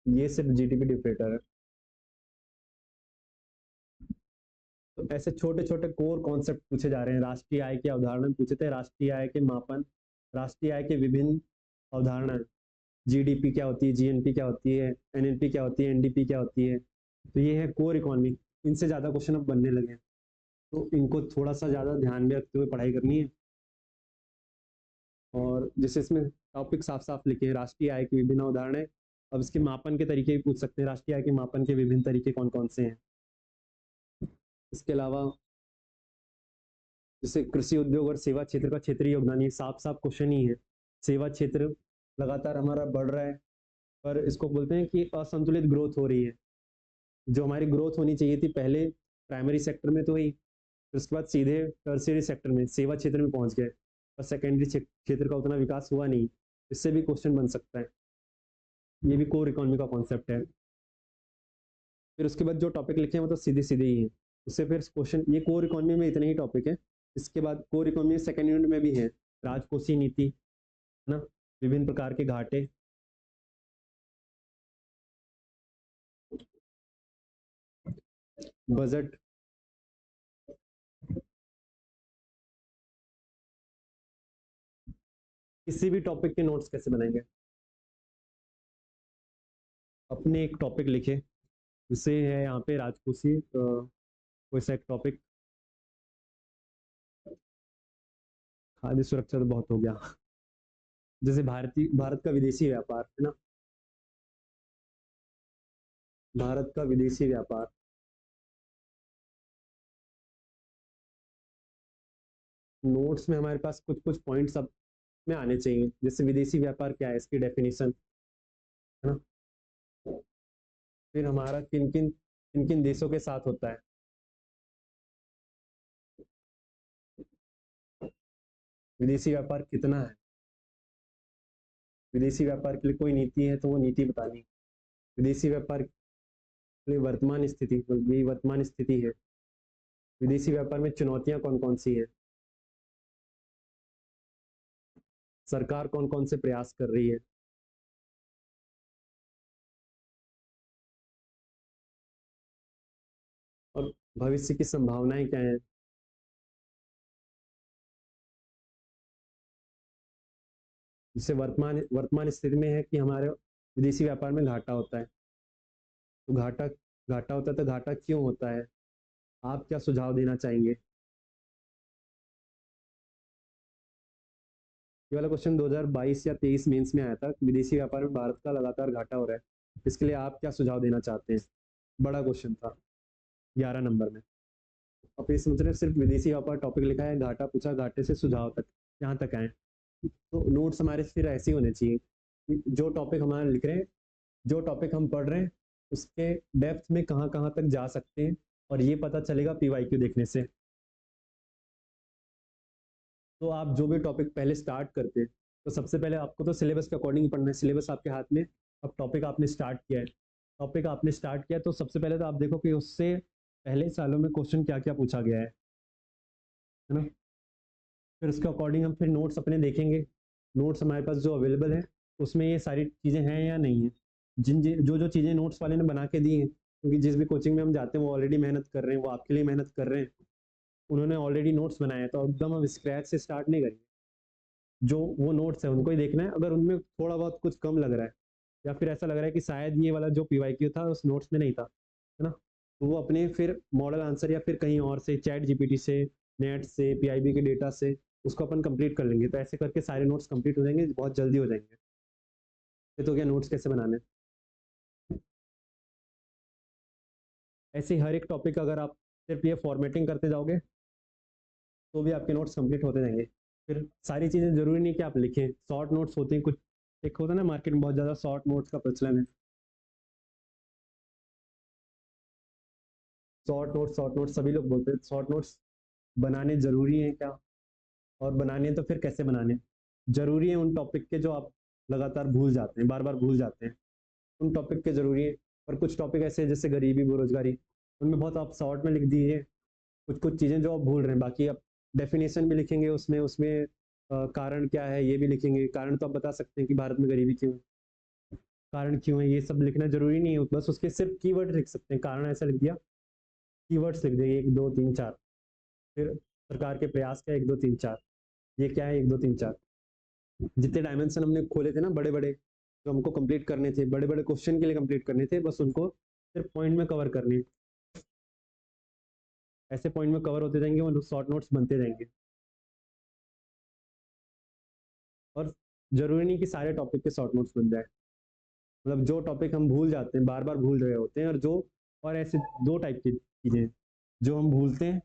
ये सिर्फ जीडीपी डिफ्लेटर है। तो ऐसे छोटे छोटे कोर कॉन्सेप्ट पूछे जा रहे हैं। राष्ट्रीय आय की अवधारणा पूछे थे, राष्ट्रीय आय के मापन, राष्ट्रीय आय के विभिन्न अवधारणा, जीडीपी क्या होती है, जीएनपी क्या होती है, एनएनपी क्या होती है, एनडीपी क्या होती है। तो ये है कोर इकोनॉमी। इनसे ज़्यादा क्वेश्चन अब बनने लगे हैं, तो इनको थोड़ा सा ज़्यादा ध्यान में रखते हुए पढ़ाई करनी है। और जैसे इसमें टॉपिक साफ साफ लिखे हैं, राष्ट्रीय आय की विभिन्न अवधारणाएं। अब इसके मापन के तरीके भी पूछ सकते हैं, राष्ट्रीय आय के मापन के विभिन्न तरीके कौन कौन से हैं। इसके अलावा जैसे कृषि उद्योग और सेवा क्षेत्र का क्षेत्रीय योगदान, ये साफ साफ क्वेश्चन ही है। सेवा क्षेत्र लगातार हमारा बढ़ रहा है, पर इसको बोलते हैं कि असंतुलित ग्रोथ हो रही है। जो हमारी ग्रोथ होनी चाहिए थी पहले प्राइमरी सेक्टर में तो हुई, फिर उसके बाद सीधे टर्शियरी सेक्टर में सेवा क्षेत्र में पहुंच गए, और सेकेंडरी क्षेत्र का उतना विकास हुआ नहीं। इससे भी क्वेश्चन बन सकता है। ये भी कोर इकोनॉमी का कॉन्सेप्ट है। फिर उसके बाद जो टॉपिक लिखे हैं वो तो सीधे सीधे ही है। उससे फिर क्वेश्चन, ये कोर इकोनॉमी में इतने ही टॉपिक है। इसके बाद कोर इकोनॉमी सेकेंड यूनिट में भी है, राजकोषीय नीति है ना, विभिन्न प्रकार के घाटे, बजट। किसी भी टॉपिक के नोट्स कैसे बनाएंगे? अपने एक टॉपिक लिखे, जैसे है यहाँ पे राजकोषीय कोई सा एक टॉपिक, खाद्य सुरक्षा तो बहुत हो गया। जैसे भारत का विदेशी व्यापार है ना, भारत का विदेशी व्यापार। नोट्स में हमारे पास कुछ कुछ पॉइंट्स अब में आने चाहिए, जैसे विदेशी व्यापार क्या है, इसकी डेफिनेशन है ना, फिर हमारा किन किन देशों के साथ होता है, विदेशी व्यापार कितना है, विदेशी व्यापार के लिए कोई नीति है तो वो नीति बतानी, विदेशी व्यापार के लिए वर्तमान स्थिति, यही वर्तमान स्थिति है, विदेशी व्यापार में चुनौतियां कौन कौन सी है, सरकार कौन कौन से प्रयास कर रही है, और भविष्य की संभावनाएं क्या है। जैसे वर्तमान वर्तमान स्थिति में है कि हमारे विदेशी व्यापार में घाटा होता है, तो घाटा घाटा होता है तो घाटा क्यों होता है, आप क्या सुझाव देना चाहेंगे। ये वाला क्वेश्चन 2022 या 23 मेंस में आया था, विदेशी व्यापार में भारत का लगातार घाटा हो रहा है, इसके लिए आप क्या सुझाव देना चाहते हैं। बड़ा क्वेश्चन था, 11 नंबर में। आप ये समझ रहे हैं, सिर्फ विदेशी व्यापार टॉपिक लिखा है, घाटा पूछा, घाटे से सुझाव तक, यहाँ तक आए। तो नोट्स हमारे फिर ऐसे ही होने चाहिए कि जो टॉपिक हमारे लिख रहे हैं, जो टॉपिक हम पढ़ रहे हैं उसके डेप्थ में कहाँ कहाँ तक जा सकते हैं, और ये पता चलेगा पीवाईक्यू देखने से। तो आप जो भी टॉपिक पहले स्टार्ट करते हैं, तो सबसे पहले आपको तो सिलेबस के अकॉर्डिंग पढ़ना है, सिलेबस आपके हाथ में अब टॉपिक आपने स्टार्ट किया है, तो सबसे पहले तो आप देखो कि उससे पहले सालों में क्वेश्चन क्या क्या पूछा गया है ना। फिर उसके अकॉर्डिंग हम फिर नोट्स अपने देखेंगे, नोट्स हमारे पास जो अवेलेबल है उसमें ये सारी चीज़ें हैं या नहीं है। जो जो चीज़ें नोट्स वाले ने बना के दी हैं, क्योंकि जिस भी कोचिंग में हम जाते हैं वो ऑलरेडी मेहनत कर रहे हैं, वो आपके लिए मेहनत कर रहे हैं, उन्होंने ऑलरेडी नोट्स बनाए हैं, तो एकदम हम स्क्रैच से स्टार्ट नहीं करेंगे। जो वो नोट्स है उनको ही देखना है, अगर उनमें थोड़ा बहुत कुछ कम लग रहा है या फिर ऐसा लग रहा है कि शायद ये वाला जो पीवाईक्यू था उस नोट्स में नहीं था, है ना, तो वो अपने फिर मॉडल आंसर या फिर कहीं और से, चैट जीपीटी से, नेट से, पीआईबी के डेटा से उसको अपन कंप्लीट कर लेंगे। तो ऐसे करके सारे नोट्स कंप्लीट हो जाएंगे, बहुत जल्दी हो जाएंगे। ये तो क्या नोट्स कैसे बनाने, ऐसे ही हर एक टॉपिक अगर आप सिर्फ ये फॉर्मेटिंग करते जाओगे तो भी आपके नोट्स कंप्लीट होते जाएंगे। फिर सारी चीज़ें जरूरी नहीं कि आप लिखें, शॉर्ट नोट्स होते हैं कुछ, एक होता है ना मार्केट में बहुत ज़्यादा शॉर्ट नोट्स का प्रचलन है। शॉर्ट नोट्स सभी लोग बोलते हैं, शॉर्ट नोट्स बनाने जरूरी हैं क्या, और बनाने हैं तो फिर कैसे बनाने। जरूरी है उन टॉपिक के जो आप लगातार भूल जाते हैं, बार बार भूल जाते हैं, उन टॉपिक के जरूरी है। और कुछ टॉपिक ऐसे हैं जैसे गरीबी, बेरोजगारी, उनमें बहुत आप शॉर्ट में लिख दीजिए कुछ कुछ चीज़ें जो आप भूल रहे हैं, बाकी आप डेफिनेशन भी लिखेंगे उसमें, कारण क्या है ये भी लिखेंगे। कारण तो आप बता सकते हैं कि भारत में गरीबी क्यों है, कारण क्यों है, ये सब लिखना जरूरी नहीं है, बस उसके सिर्फ कीवर्ड लिख सकते हैं, कारण ऐसा लिख दिया, कीवर्ड्स लिख दिए 1 2 3 4, फिर सरकार के प्रयास क्या है 1 2 3 4, ये क्या है 1 2 3 4। जितने डायमेंशन हमने खोले थे ना बड़े बड़े, जो हमको कंप्लीट करने थे, बड़े बड़े क्वेश्चन के लिए कंप्लीट करने थे, बस उनको सिर्फ पॉइंट में कवर करने, ऐसे पॉइंट में कवर होते जाएंगे और शॉर्ट नोट्स बनते जाएंगे। और जरूरी नहीं कि सारे टॉपिक के शॉर्ट नोट्स बन जाए, मतलब जो टॉपिक हम भूल जाते हैं, बार बार भूल रहे होते हैं, और जो, और ऐसे दो टाइप की चीजें जो हम भूलते हैं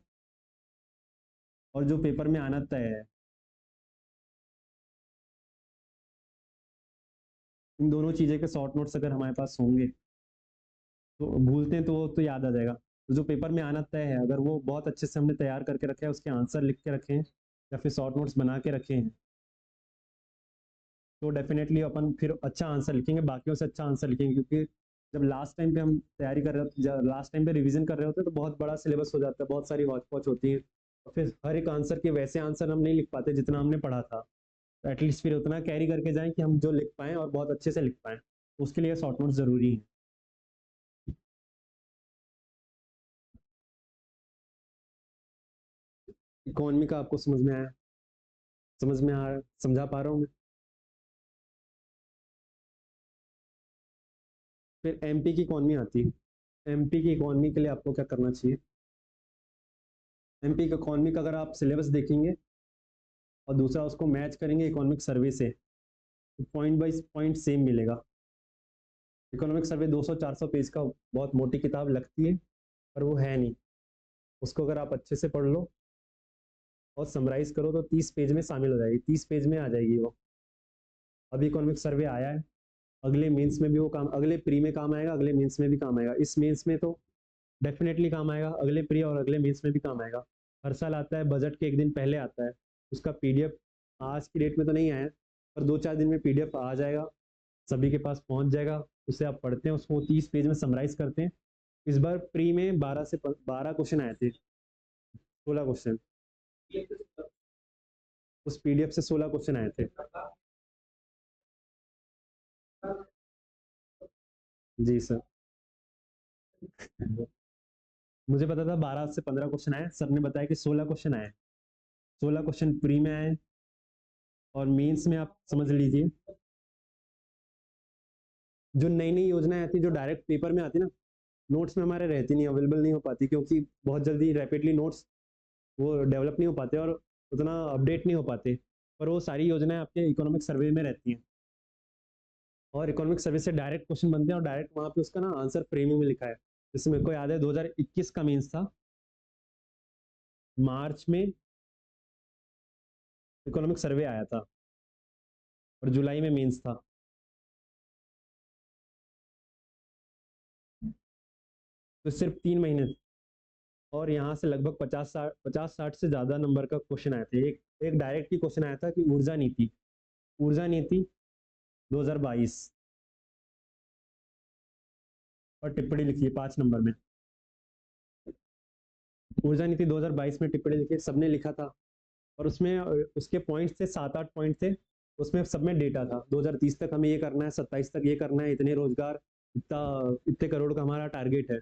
और जो पेपर में आना तय है, इन दोनों चीज़ें के शॉर्ट नोट्स अगर हमारे पास होंगे तो भूलते हैं तो वो तो याद आ जाएगा। तो जो पेपर में आना तय है, अगर वो बहुत अच्छे से हमने तैयार करके रखे हैं, उसके आंसर लिख के रखे हैं या फिर शॉर्ट नोट्स बना के रखे हैं, तो डेफिनेटली अपन फिर अच्छा आंसर लिखेंगे, बाकियों से अच्छा आंसर लिखेंगे। क्योंकि जब लास्ट टाइम पे हम तैयारी कर रहे होते, जब लास्ट टाइम पे रिवीजन कर रहे होते हैं, तो बहुत बड़ा सिलेबस हो जाता है, बहुत सारी हौच पौच होती है, और फिर हर एक आंसर के वैसे आंसर हम नहीं लिख पाते जितना हमने पढ़ा था। तो एटलीस्ट फिर उतना कैरी करके जाएं कि हम जो लिख पाएँ और बहुत अच्छे से लिख पाएँ, उसके लिए शॉर्ट नोट्स ज़रूरी है। इकोनॉमी का आपको समझ में आया, समझ में आ समझा पा रहा हूँ मैं। फिर एमपी की इकोनॉमी आती है, एमपी की इकोनॉमी के लिए आपको क्या करना चाहिए, एमपी की इकोनॉमी का अगर आप सिलेबस देखेंगे और दूसरा उसको मैच करेंगे इकोनॉमिक सर्वे से, तो पॉइंट बाई पॉइंट सेम मिलेगा। इकोनॉमिक सर्वे 200 400 पेज का बहुत मोटी किताब लगती है, पर वो है नहीं। उसको अगर आप अच्छे से पढ़ लो और समराइज करो तो 30 पेज में शामिल हो जाएगी, 30 पेज में आ जाएगी वो। अभी इकोनॉमिक सर्वे आया है, अगले मेंस में भी वो काम, अगले प्री में काम आएगा, अगले मेंस में भी काम आएगा, इस मेंस में तो डेफिनेटली काम आएगा, अगले प्री और अगले मेंस में भी काम आएगा। हर साल आता है, बजट के एक दिन पहले आता है। उसका पीडीएफ आज की डेट में तो नहीं आया है, पर 2 4 दिन में पीडीएफ आ जाएगा, सभी के पास पहुंच जाएगा। उसे आप पढ़ते हैं, उसको 30 पेज में समराइज करते हैं। इस बार प्री में 12 क्वेश्चन आए थे, 16 क्वेश्चन, उस पीडीएफ से 16 क्वेश्चन आए थे। जी सर, मुझे पता था 12 से 15 क्वेश्चन आए, सर ने बताया कि 16 क्वेश्चन आए, 16 क्वेश्चन प्री में आए, और मेंस में आप समझ लीजिए जो नई नई योजनाएं आती, जो डायरेक्ट पेपर में आती ना, नोट्स में हमारे रहती नहीं, अवेलेबल नहीं हो पाती, क्योंकि बहुत जल्दी रैपिडली नोट्स वो डेवलप नहीं हो पाते और उतना अपडेट नहीं हो पाते। पर वो सारी योजनाएं आपके इकोनॉमिक सर्वे में रहती हैं, और इकोनॉमिक सर्वे से डायरेक्ट क्वेश्चन बनते हैं, और डायरेक्ट वहाँ पे उसका ना आंसर फ्रेमिंग में लिखा है। जैसे मेरे को याद है 2021 का मेंस था, मार्च में इकोनॉमिक सर्वे आया था और जुलाई में मेंस था। तो सिर्फ 3 महीने, और यहाँ से लगभग 50 60 से ज़्यादा नंबर का क्वेश्चन आए थे। एक एक डायरेक्ट ही क्वेश्चन आया था कि ऊर्जा नीति 2022 और टिप्पणी लिखी है 5 नंबर में। ऊर्जा नीति 2022 में टिप्पणी लिखी, सबने लिखा था। और उसमें उसके पॉइंट्स थे, 7-8 पॉइंट थे। उसमें सब में डेटा था, 2030 तक हमें ये करना है, 27 तक ये करना है, इतने रोजगार, इतना, इतने करोड़ का हमारा टारगेट है।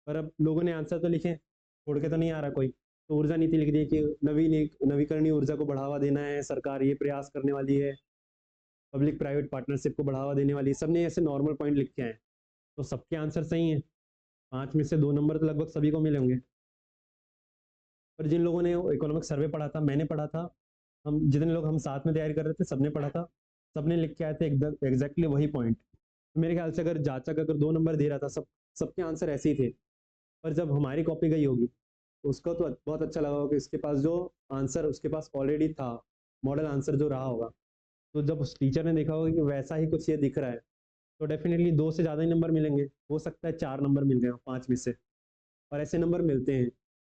पर अब लोगों ने आंसर तो लिखे, छोड़ के तो नहीं आ रहा कोई। तो ऊर्जा नीति लिख दी कि नवीकरणीय ऊर्जा को बढ़ावा देना है, सरकार ये प्रयास करने वाली है, पब्लिक प्राइवेट पार्टनरशिप को बढ़ावा देने वाली है। सबने ऐसे नॉर्मल पॉइंट लिखे हैं, तो सबके आंसर सही हैं। 5 में से 2 नंबर तो लगभग सभी को मिले होंगे। पर जिन लोगों ने इकोनॉमिक सर्वे पढ़ा था, मैंने पढ़ा था, हम जितने लोग हम साथ में तैयारी कर रहे थे सबने पढ़ा था, सबने लिख के आए थे एकदम एग्जैक्टली वही पॉइंट। तो मेरे ख्याल से अगर जांचक अगर 2 नंबर दे रहा था, सबके आंसर ऐसे ही थे। पर जब हमारी कॉपी गई होगी तो उसको तो बहुत अच्छा लगा होगा कि इसके पास जो आंसर उसके पास ऑलरेडी था, मॉडल आंसर जो रहा होगा। तो जब उस टीचर ने देखा होगा कि वैसा ही कुछ ये दिख रहा है, तो डेफिनेटली 2 से ज़्यादा ही नंबर मिलेंगे। हो सकता है 4 नंबर मिल गए 5 में से, और ऐसे नंबर मिलते हैं।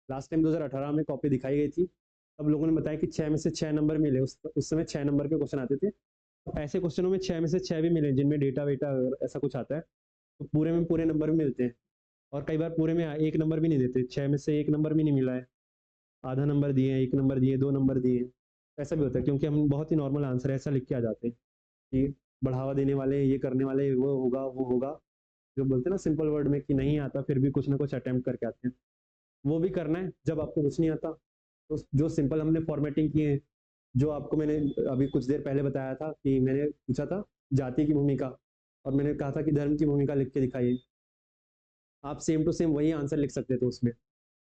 लास्ट टाइम 2018 में कॉपी दिखाई गई थी, तब लोगों ने बताया कि 6 में से 6 नंबर मिले। उस समय 6 नंबर के क्वेश्चन आते थे। तो ऐसे क्वेश्चनों में 6 में से 6 भी मिले जिनमें डेटा वेटा अगर ऐसा कुछ आता है, तो पूरे में पूरे नंबर भी मिलते हैं। और कई बार पूरे में 1 नंबर भी नहीं देते, 6 में से 1 नंबर भी नहीं मिला है, आधा नंबर दिए, 1 नंबर दिए, 2 नंबर दिए। ऐसा भी होता है, क्योंकि हम बहुत ही नॉर्मल आंसर ऐसा लिख के आ जाते हैं कि बढ़ावा देने वाले, ये करने वाले, वो होगा वो होगा। जो बोलते हैं ना सिंपल वर्ड में कि नहीं आता फिर भी कुछ ना कुछ अटेम्प्ट करके आते हैं। वो भी करना है जब आपको कुछ नहीं आता। तो जो सिंपल हमने फॉर्मेटिंग की है, जो आपको मैंने अभी कुछ देर पहले बताया था कि मैंने पूछा था जाति की भूमिका, और मैंने कहा था कि धर्म की भूमिका लिख के दिखाइए, आप सेम टू सेम वही आंसर लिख सकते थे उसमें।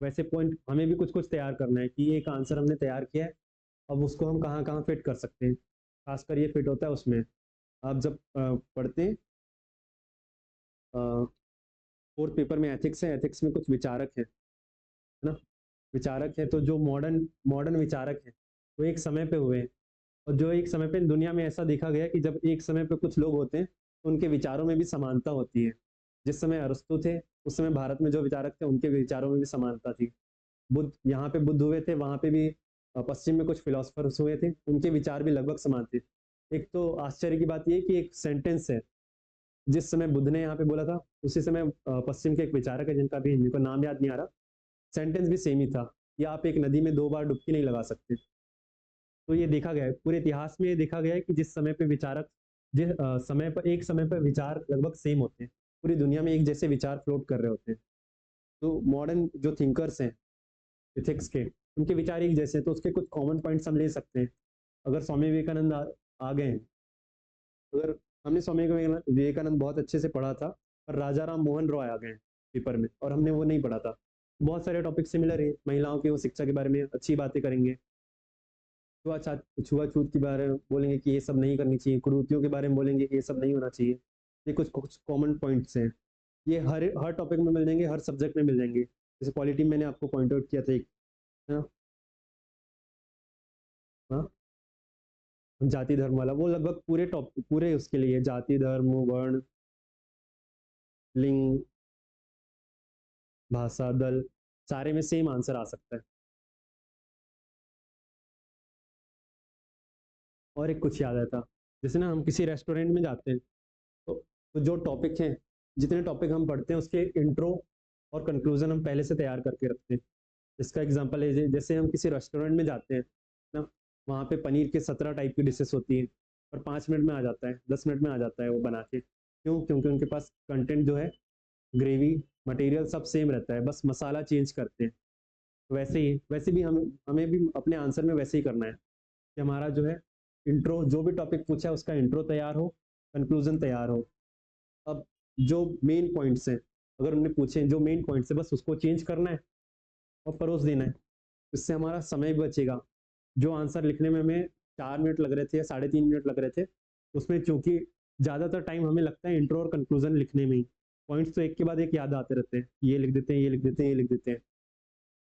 वैसे पॉइंट हमें भी कुछ कुछ तैयार करना है कि एक आंसर हमने तैयार किया है, अब उसको हम कहाँ कहाँ फिट कर सकते हैं। खासकर ये फिट होता है उसमें, आप जब पढ़ते हैं, 4th पेपर में एथिक्स है, एथिक्स में कुछ विचारक है ना, विचारक है। तो जो मॉडर्न मॉडर्न विचारक है वो एक समय पे हुए हैं, और जो एक समय पे दुनिया में ऐसा देखा गया कि जब एक समय पे कुछ लोग होते हैं तो उनके विचारों में भी समानता होती है। जिस समय अरस्तु थे, उस समय भारत में जो विचारक थे उनके विचारों में भी समानता थी। बुद्ध, यहाँ पे बुद्ध हुए थे, वहाँ पे भी पश्चिम में कुछ फिलोसफर्स हुए थे, उनके विचार भी लगभग समान थे। एक तो आश्चर्य की बात यह कि एक सेंटेंस है, जिस समय बुद्ध ने यहाँ पे बोला था, उसी समय पश्चिम के एक विचारक है जिनका भी मेरे को नाम याद नहीं आ रहा, सेंटेंस भी सेम ही था कि आप एक नदी में 2 बार डुबकी नहीं लगा सकते। तो ये देखा गया है, पूरे इतिहास में ये देखा गया है कि जिस समय पे विचारक, जिस समय पर एक समय पर विचार लगभग सेम होते हैं, पूरी दुनिया में एक जैसे विचार फ्लोट कर रहे होते हैं। तो मॉडर्न जो थिंकर्स हैं इथिक्स के, उनके विचार एक जैसे हैं, तो उसके कुछ कॉमन पॉइंट्स हम ले सकते हैं। अगर स्वामी विवेकानंद आ गए हैं, अगर हमने स्वामी विवेकानंद बहुत अच्छे से पढ़ा था, पर राजा राम मोहन रॉय आ गए पेपर में और हमने वो नहीं पढ़ा था। बहुत सारे टॉपिक सिमिलर है, महिलाओं की वो शिक्षा के बारे में अच्छी बातें करेंगे, छुआछूत के बारे में बोलेंगे कि ये सब नहीं करनी चाहिए, कुरीतियों के बारे में बोलेंगे कि ये सब नहीं होना चाहिए। ये कुछ कुछ कॉमन पॉइंट्स हैं, ये हर हर टॉपिक में मिल जाएंगे, हर सब्जेक्ट में मिल जाएंगे। जैसे पॉलिटी मैंने आपको पॉइंट आउट किया था एक, है ना, हाँ, जाति धर्म वाला, वो लगभग पूरे टॉपिक पूरे उसके लिए जाति धर्म वर्ण लिंग भाषा दल, सारे में सेम आंसर आ सकता है। और एक कुछ याद आया था, जैसे ना हम किसी रेस्टोरेंट में जाते हैं, तो, जो टॉपिक हैं, जितने टॉपिक हम पढ़ते हैं उसके इंट्रो और कंक्लूजन हम पहले से तैयार करके रखते हैं। इसका एग्जांपल है जैसे हम किसी रेस्टोरेंट में जाते हैं ना, वहाँ पे पनीर के 17 टाइप की डिशेस होती हैं, और 5 मिनट में आ जाता है, 10 मिनट में आ जाता है वो बना के। क्यों? क्योंकि उनके पास कंटेंट जो है, ग्रेवी, मटेरियल सब सेम रहता है, बस मसाला चेंज करते हैं। तो वैसे भी हमें भी अपने आंसर में वैसे ही करना है कि हमारा जो है इंट्रो, जो भी टॉपिक पूछा है उसका इंट्रो तैयार हो, कंक्लूजन तैयार हो। अब जो मेन पॉइंट्स हैं, अगर हमने पूछे जो मेन पॉइंट्स है, बस उसको चेंज करना है और परोस देना है। इससे हमारा समय भी बचेगा। जो आंसर लिखने में हमें 4 मिनट लग रहे थे या 3.5 मिनट लग रहे थे, उसमें चूंकि ज़्यादातर टाइम हमें लगता है इंट्रो और कंक्लूजन लिखने में ही, पॉइंट्स तो एक के बाद एक याद आते रहते हैं, ये लिख देते हैं, ये लिख देते हैं, ये लिख देते हैं।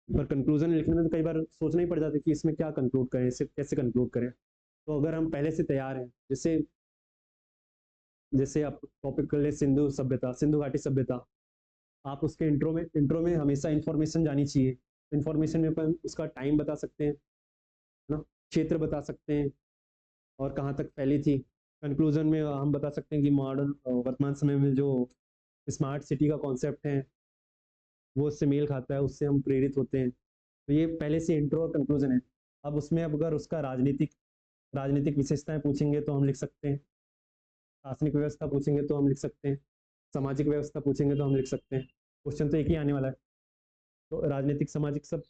पर कंक्लूजन लिखने में तो कई बार सोचना ही पड़ जाता है कि इसमें क्या कंक्लूड करें, इसे कैसे कंक्लूड करें। तो अगर हम पहले से तैयार हैं, जैसे जैसे आप टॉपिक कर ले सिंधु सभ्यता, सिंधु घाटी सभ्यता, आप उसके इंट्रो में हमेशा इंफॉर्मेशन जानी चाहिए। इंफॉर्मेशन में अपन उसका टाइम बता सकते हैं ना, क्षेत्र बता सकते हैं और कहाँ तक फैली थी। कंक्लूजन में हम बता सकते हैं कि मॉडर्न वर्तमान समय में जो स्मार्ट सिटी का कॉन्सेप्ट है वो उससे मेल खाता है, उससे हम प्रेरित होते हैं। तो ये पहले से इंट्रो और कंक्लूजन है। अब उसमें अब अगर उसका राजनीतिक राजनीतिक विशेषताएं पूछेंगे तो हम लिख सकते हैं, शासनिक व्यवस्था पूछेंगे तो हम लिख सकते हैं, सामाजिक व्यवस्था पूछेंगे तो हम लिख सकते हैं। क्वेश्चन तो एक ही आने वाला है। तो राजनीतिक सामाजिक सब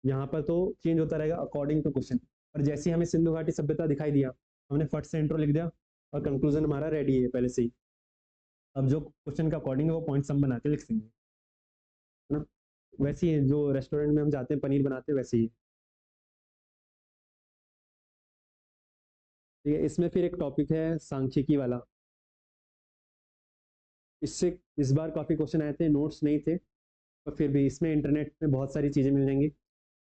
यहाँ पर तो चेंज होता रहेगा अकॉर्डिंग टू क्वेश्चन। और जैसे ही हमें सिंधु घाटी सभ्यता दिखाई दिया, हमने फट से इंट्रो लिख दिया और कंक्लूजन हमारा रेडी है पहले से ही। अब जो क्वेश्चन का अकॉर्डिंग है वो पॉइंट्स हम बना के लिख देंगे, है ना। वैसे ही जो रेस्टोरेंट में हम जाते हैं पनीर बनाते हैं वैसे ही। ठीक है, इसमें फिर एक टॉपिक है सांख्यिकी वाला। इससे इस बार काफ़ी क्वेश्चन आए थे, नोट्स नहीं थे, पर फिर भी इसमें इंटरनेट में बहुत सारी चीज़ें मिल जाएंगी।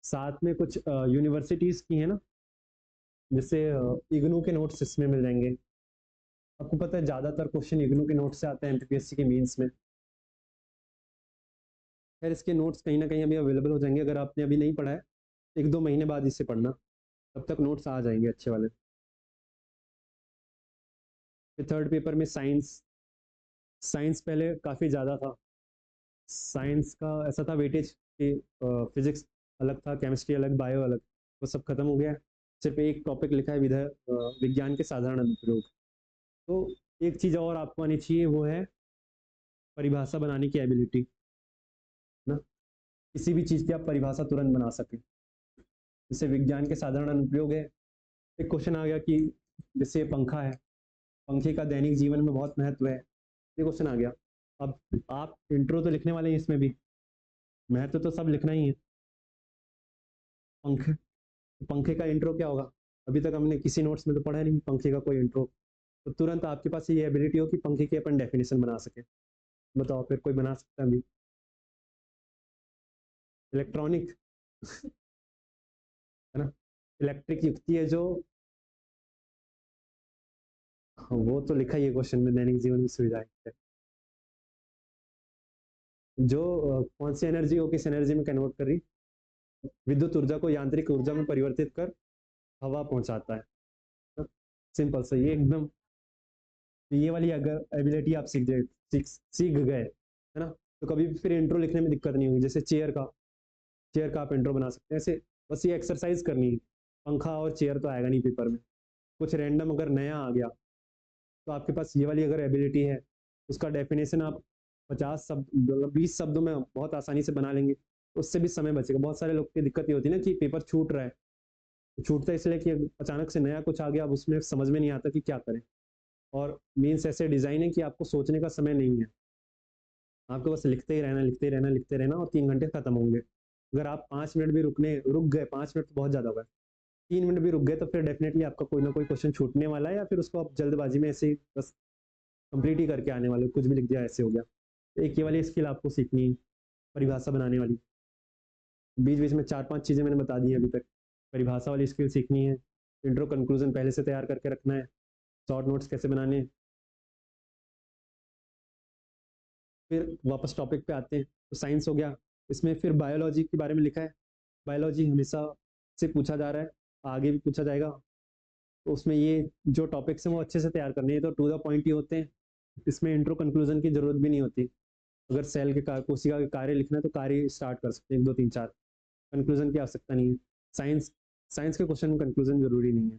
साथ में कुछ यूनिवर्सिटीज़ की है ना, जैसे इग्नू के नोट्स इसमें मिल जाएंगे। आपको पता है ज़्यादातर क्वेश्चन इग्नू के नोट्स से आते हैं एमपीपीएससी के मीन्स में। खैर इसके नोट्स कहीं ना कहीं अभी अवेलेबल हो जाएंगे, अगर आपने अभी नहीं पढ़ा है 1-2 महीने बाद इसे पढ़ना, तब तक नोट्स आ जाएंगे अच्छे वाले। फिर थर्ड पेपर में साइंस। साइंस पहले काफ़ी ज़्यादा था, साइंस का ऐसा था वेटेज कि फिजिक्स अलग था, केमिस्ट्री अलग, बायो अलग, वो सब खत्म हो गया है। सिर्फ एक टॉपिक लिखा है विज्ञान के साधारण अनुप्रयोग। तो एक चीज़ और आपको आनी चाहिए, वो है परिभाषा बनाने की एबिलिटी ना, किसी भी चीज़ की आप परिभाषा तुरंत बना सकें। जैसे विज्ञान के साधारण अनुप्रयोग है, एक क्वेश्चन आ गया कि जैसे पंखा है, पंखे का दैनिक जीवन में बहुत महत्व है, ये क्वेश्चन आ गया। अब आप इंट्रो तो लिखने वाले हैं, इसमें भी महत्व तो सब लिखना ही है। पंखे पंखे का इंट्रो क्या होगा, अभी तक हमने किसी नोट्स में तो पढ़ा नहीं पंखे का कोई इंट्रो। तो तुरंत आपके पास ये एबिलिटी हो कि पंखे की अपन डेफिनेशन बना सके। बताओ फिर कोई बना सकता है अभी? इलेक्ट्रॉनिक है ना, इलेक्ट्रिक युक्ति है जो, हाँ, वो तो लिखा ही है क्वेश्चन में, दैनिक जीवन में सुविधाएं जो कौन सी एनर्जी को किस एनर्जी में कन्वर्ट कर रही, विद्युत ऊर्जा को यांत्रिक ऊर्जा में परिवर्तित कर हवा पहुंचाता है। सिंपल सा ये एकदम। ये वाली अगर एबिलिटी आप सीख गए है ना, तो कभी भी फिर इंट्रो लिखने में दिक्कत नहीं होगी। जैसे चेयर का आप इंट्रो बना सकते हैं ऐसे। बस ये एक्सरसाइज करनी है। पंखा और चेयर तो आएगा नहीं पेपर में, कुछ रैंडम अगर नया आ गया तो आपके पास ये वाली अगर एबिलिटी है, उसका डेफिनेशन आप 50 शब्द मतलब 20 शब्दों में बहुत आसानी से बना लेंगे। उससे भी समय बचेगा। बहुत सारे लोग की दिक्कत ये होती है ना कि पेपर छूट रहा है, छूटता है इसलिए कि अचानक से नया कुछ आ गया, अब उसमें समझ में नहीं आता कि क्या करें। और मीन्स ऐसे डिज़ाइन है कि आपको सोचने का समय नहीं है, आपको बस लिखते ही रहना, लिखते ही रहना, लिखते रहना, और 3 घंटे खत्म होंगे। अगर आप 5 मिनट भी रुक गए, 5 मिनट तो बहुत ज़्यादा होगा, 3 मिनट भी रुक गए, तो फिर डेफिनेटली आपका कोई ना कोई क्वेश्चन छूटने वाला है, या फिर उसको आप जल्दबाजी में ऐसे ही बस कंप्लीट ही करके आने वाले, कुछ भी लिख दिया ऐसे हो गया। तो एक ये वाली स्किल आपको सीखनी है, परिभाषा बनाने वाली। बीच बीच में 4-5 चीज़ें मैंने बता दी हैं अभी तक। परिभाषा वाली स्किल सीखनी है, इंट्रो कंक्लूजन पहले से तैयार करके रखना है, शॉर्ट नोट्स कैसे बनाने हैं। फिर वापस टॉपिक पे आते हैं, तो साइंस हो गया। इसमें फिर बायोलॉजी के बारे में लिखा है। बायोलॉजी हमेशा से पूछा जा रहा है, आगे भी पूछा जाएगा। तो उसमें ये जो टॉपिक्स हैं वो अच्छे से तैयार करने हैं, तो टू द पॉइंट ही होते हैं। इसमें इंट्रो कंक्लूजन की जरूरत भी नहीं होती। अगर सेल के कोशिका के कार्य लिखना है तो कार्य स्टार्ट कर सकते हैं, 1 2 3 4, कंक्लूजन की आवश्यकता नहीं है। साइंस साइंस के क्वेश्चन में कंक्लूजन जरूरी नहीं है।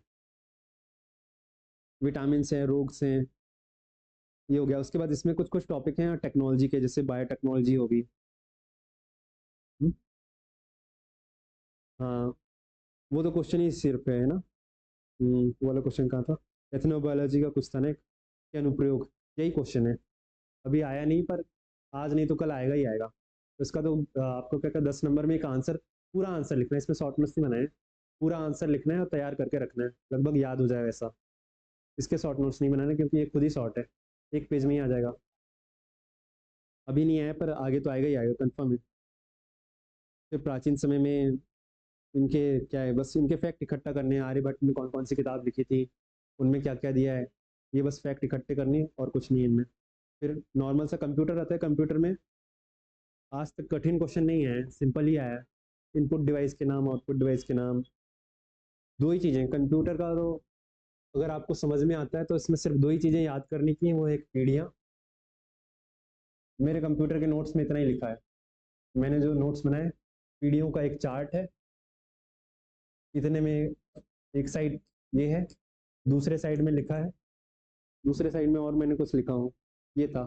विटामिन हैं, रोग हैं, ये हो गया। उसके बाद इसमें कुछ कुछ टॉपिक हैं टेक्नोलॉजी के, जैसे बायोटेक्नोलॉजी होगी। हम्म, हाँ, वो तो क्वेश्चन ही सिर्फ है ना। वो वाला क्वेश्चन कहाँ था, एथनोबायोलॉजी का कुछ था ना, क्या अनुप्रयोग, यही क्वेश्चन है। अभी आया नहीं, पर आज नहीं तो कल आएगा ही आएगा। तो इसका तो आपको क्या क्या 10 नंबर में एक आंसर, पूरा आंसर लिखना है, इसमें शॉर्ट नोट्स नहीं बनाए, पूरा आंसर लिखना है और तैयार करके रखना है, लगभग याद हो जाए वैसा। इसके शॉर्ट नोट्स नहीं बनाने, क्योंकि ये खुद ही शॉर्ट है, एक पेज में ही आ जाएगा। अभी नहीं आया पर आगे तो आएगा ही आएगा, कन्फर्म है। फिर प्राचीन समय में इनके क्या है, बस इनके फैक्ट इकट्ठा करने हैं, आर्यभट्ट ने कौन कौन सी किताब लिखी थी, उनमें क्या क्या दिया है, ये बस फैक्ट इकट्ठे करने हैं और कुछ नहीं है इनमें। फिर नॉर्मल सा कंप्यूटर रहता है, कंप्यूटर में आज तक कठिन क्वेश्चन नहीं है, सिंपल ही आया। इनपुट डिवाइस के नाम, आउटपुट डिवाइस के नाम, दो ही चीज़ें कंप्यूटर का। तो अगर आपको समझ में आता है तो इसमें सिर्फ दो ही चीज़ें याद करने की हैं, वो एक पीढ़ियाँ मेरे कंप्यूटर के नोट्स में इतना ही लिखा है। मैंने जो नोट्स बनाए, पीडीओ का एक चार्ट है, इतने में एक साइड ये है, दूसरे साइड में लिखा है, दूसरे साइड में और मैंने कुछ लिखा हूँ, ये था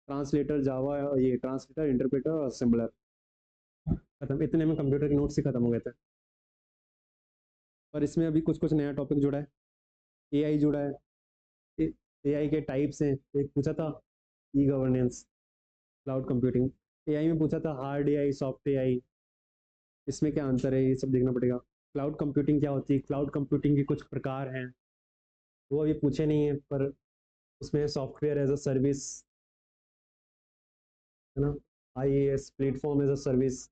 ट्रांसलेटर जावा, ये ट्रांसलेटर इंटरप्रेटर और असेंबलर। खत्म, इतने में कंप्यूटर के नोट्स ही खत्म हो गए थे। पर इसमें अभी कुछ कुछ नया टॉपिक जुड़ा है, एआई जुड़ा है। एआई के टाइप्स हैं, एक पूछा था e governance, cloud computing. AI में पूछा था हार्ड एआई, सॉफ्ट एआई, इसमें क्या अंतर है, ये सब देखना पड़ेगा। क्लाउड कंप्यूटिंग क्या होती है, क्लाउड कंप्यूटिंग के कुछ प्रकार हैं, वो अभी पूछे नहीं है, पर उसमें सॉफ्टवेयर एज अ सर्विस है ना, IaaS, platform as a service,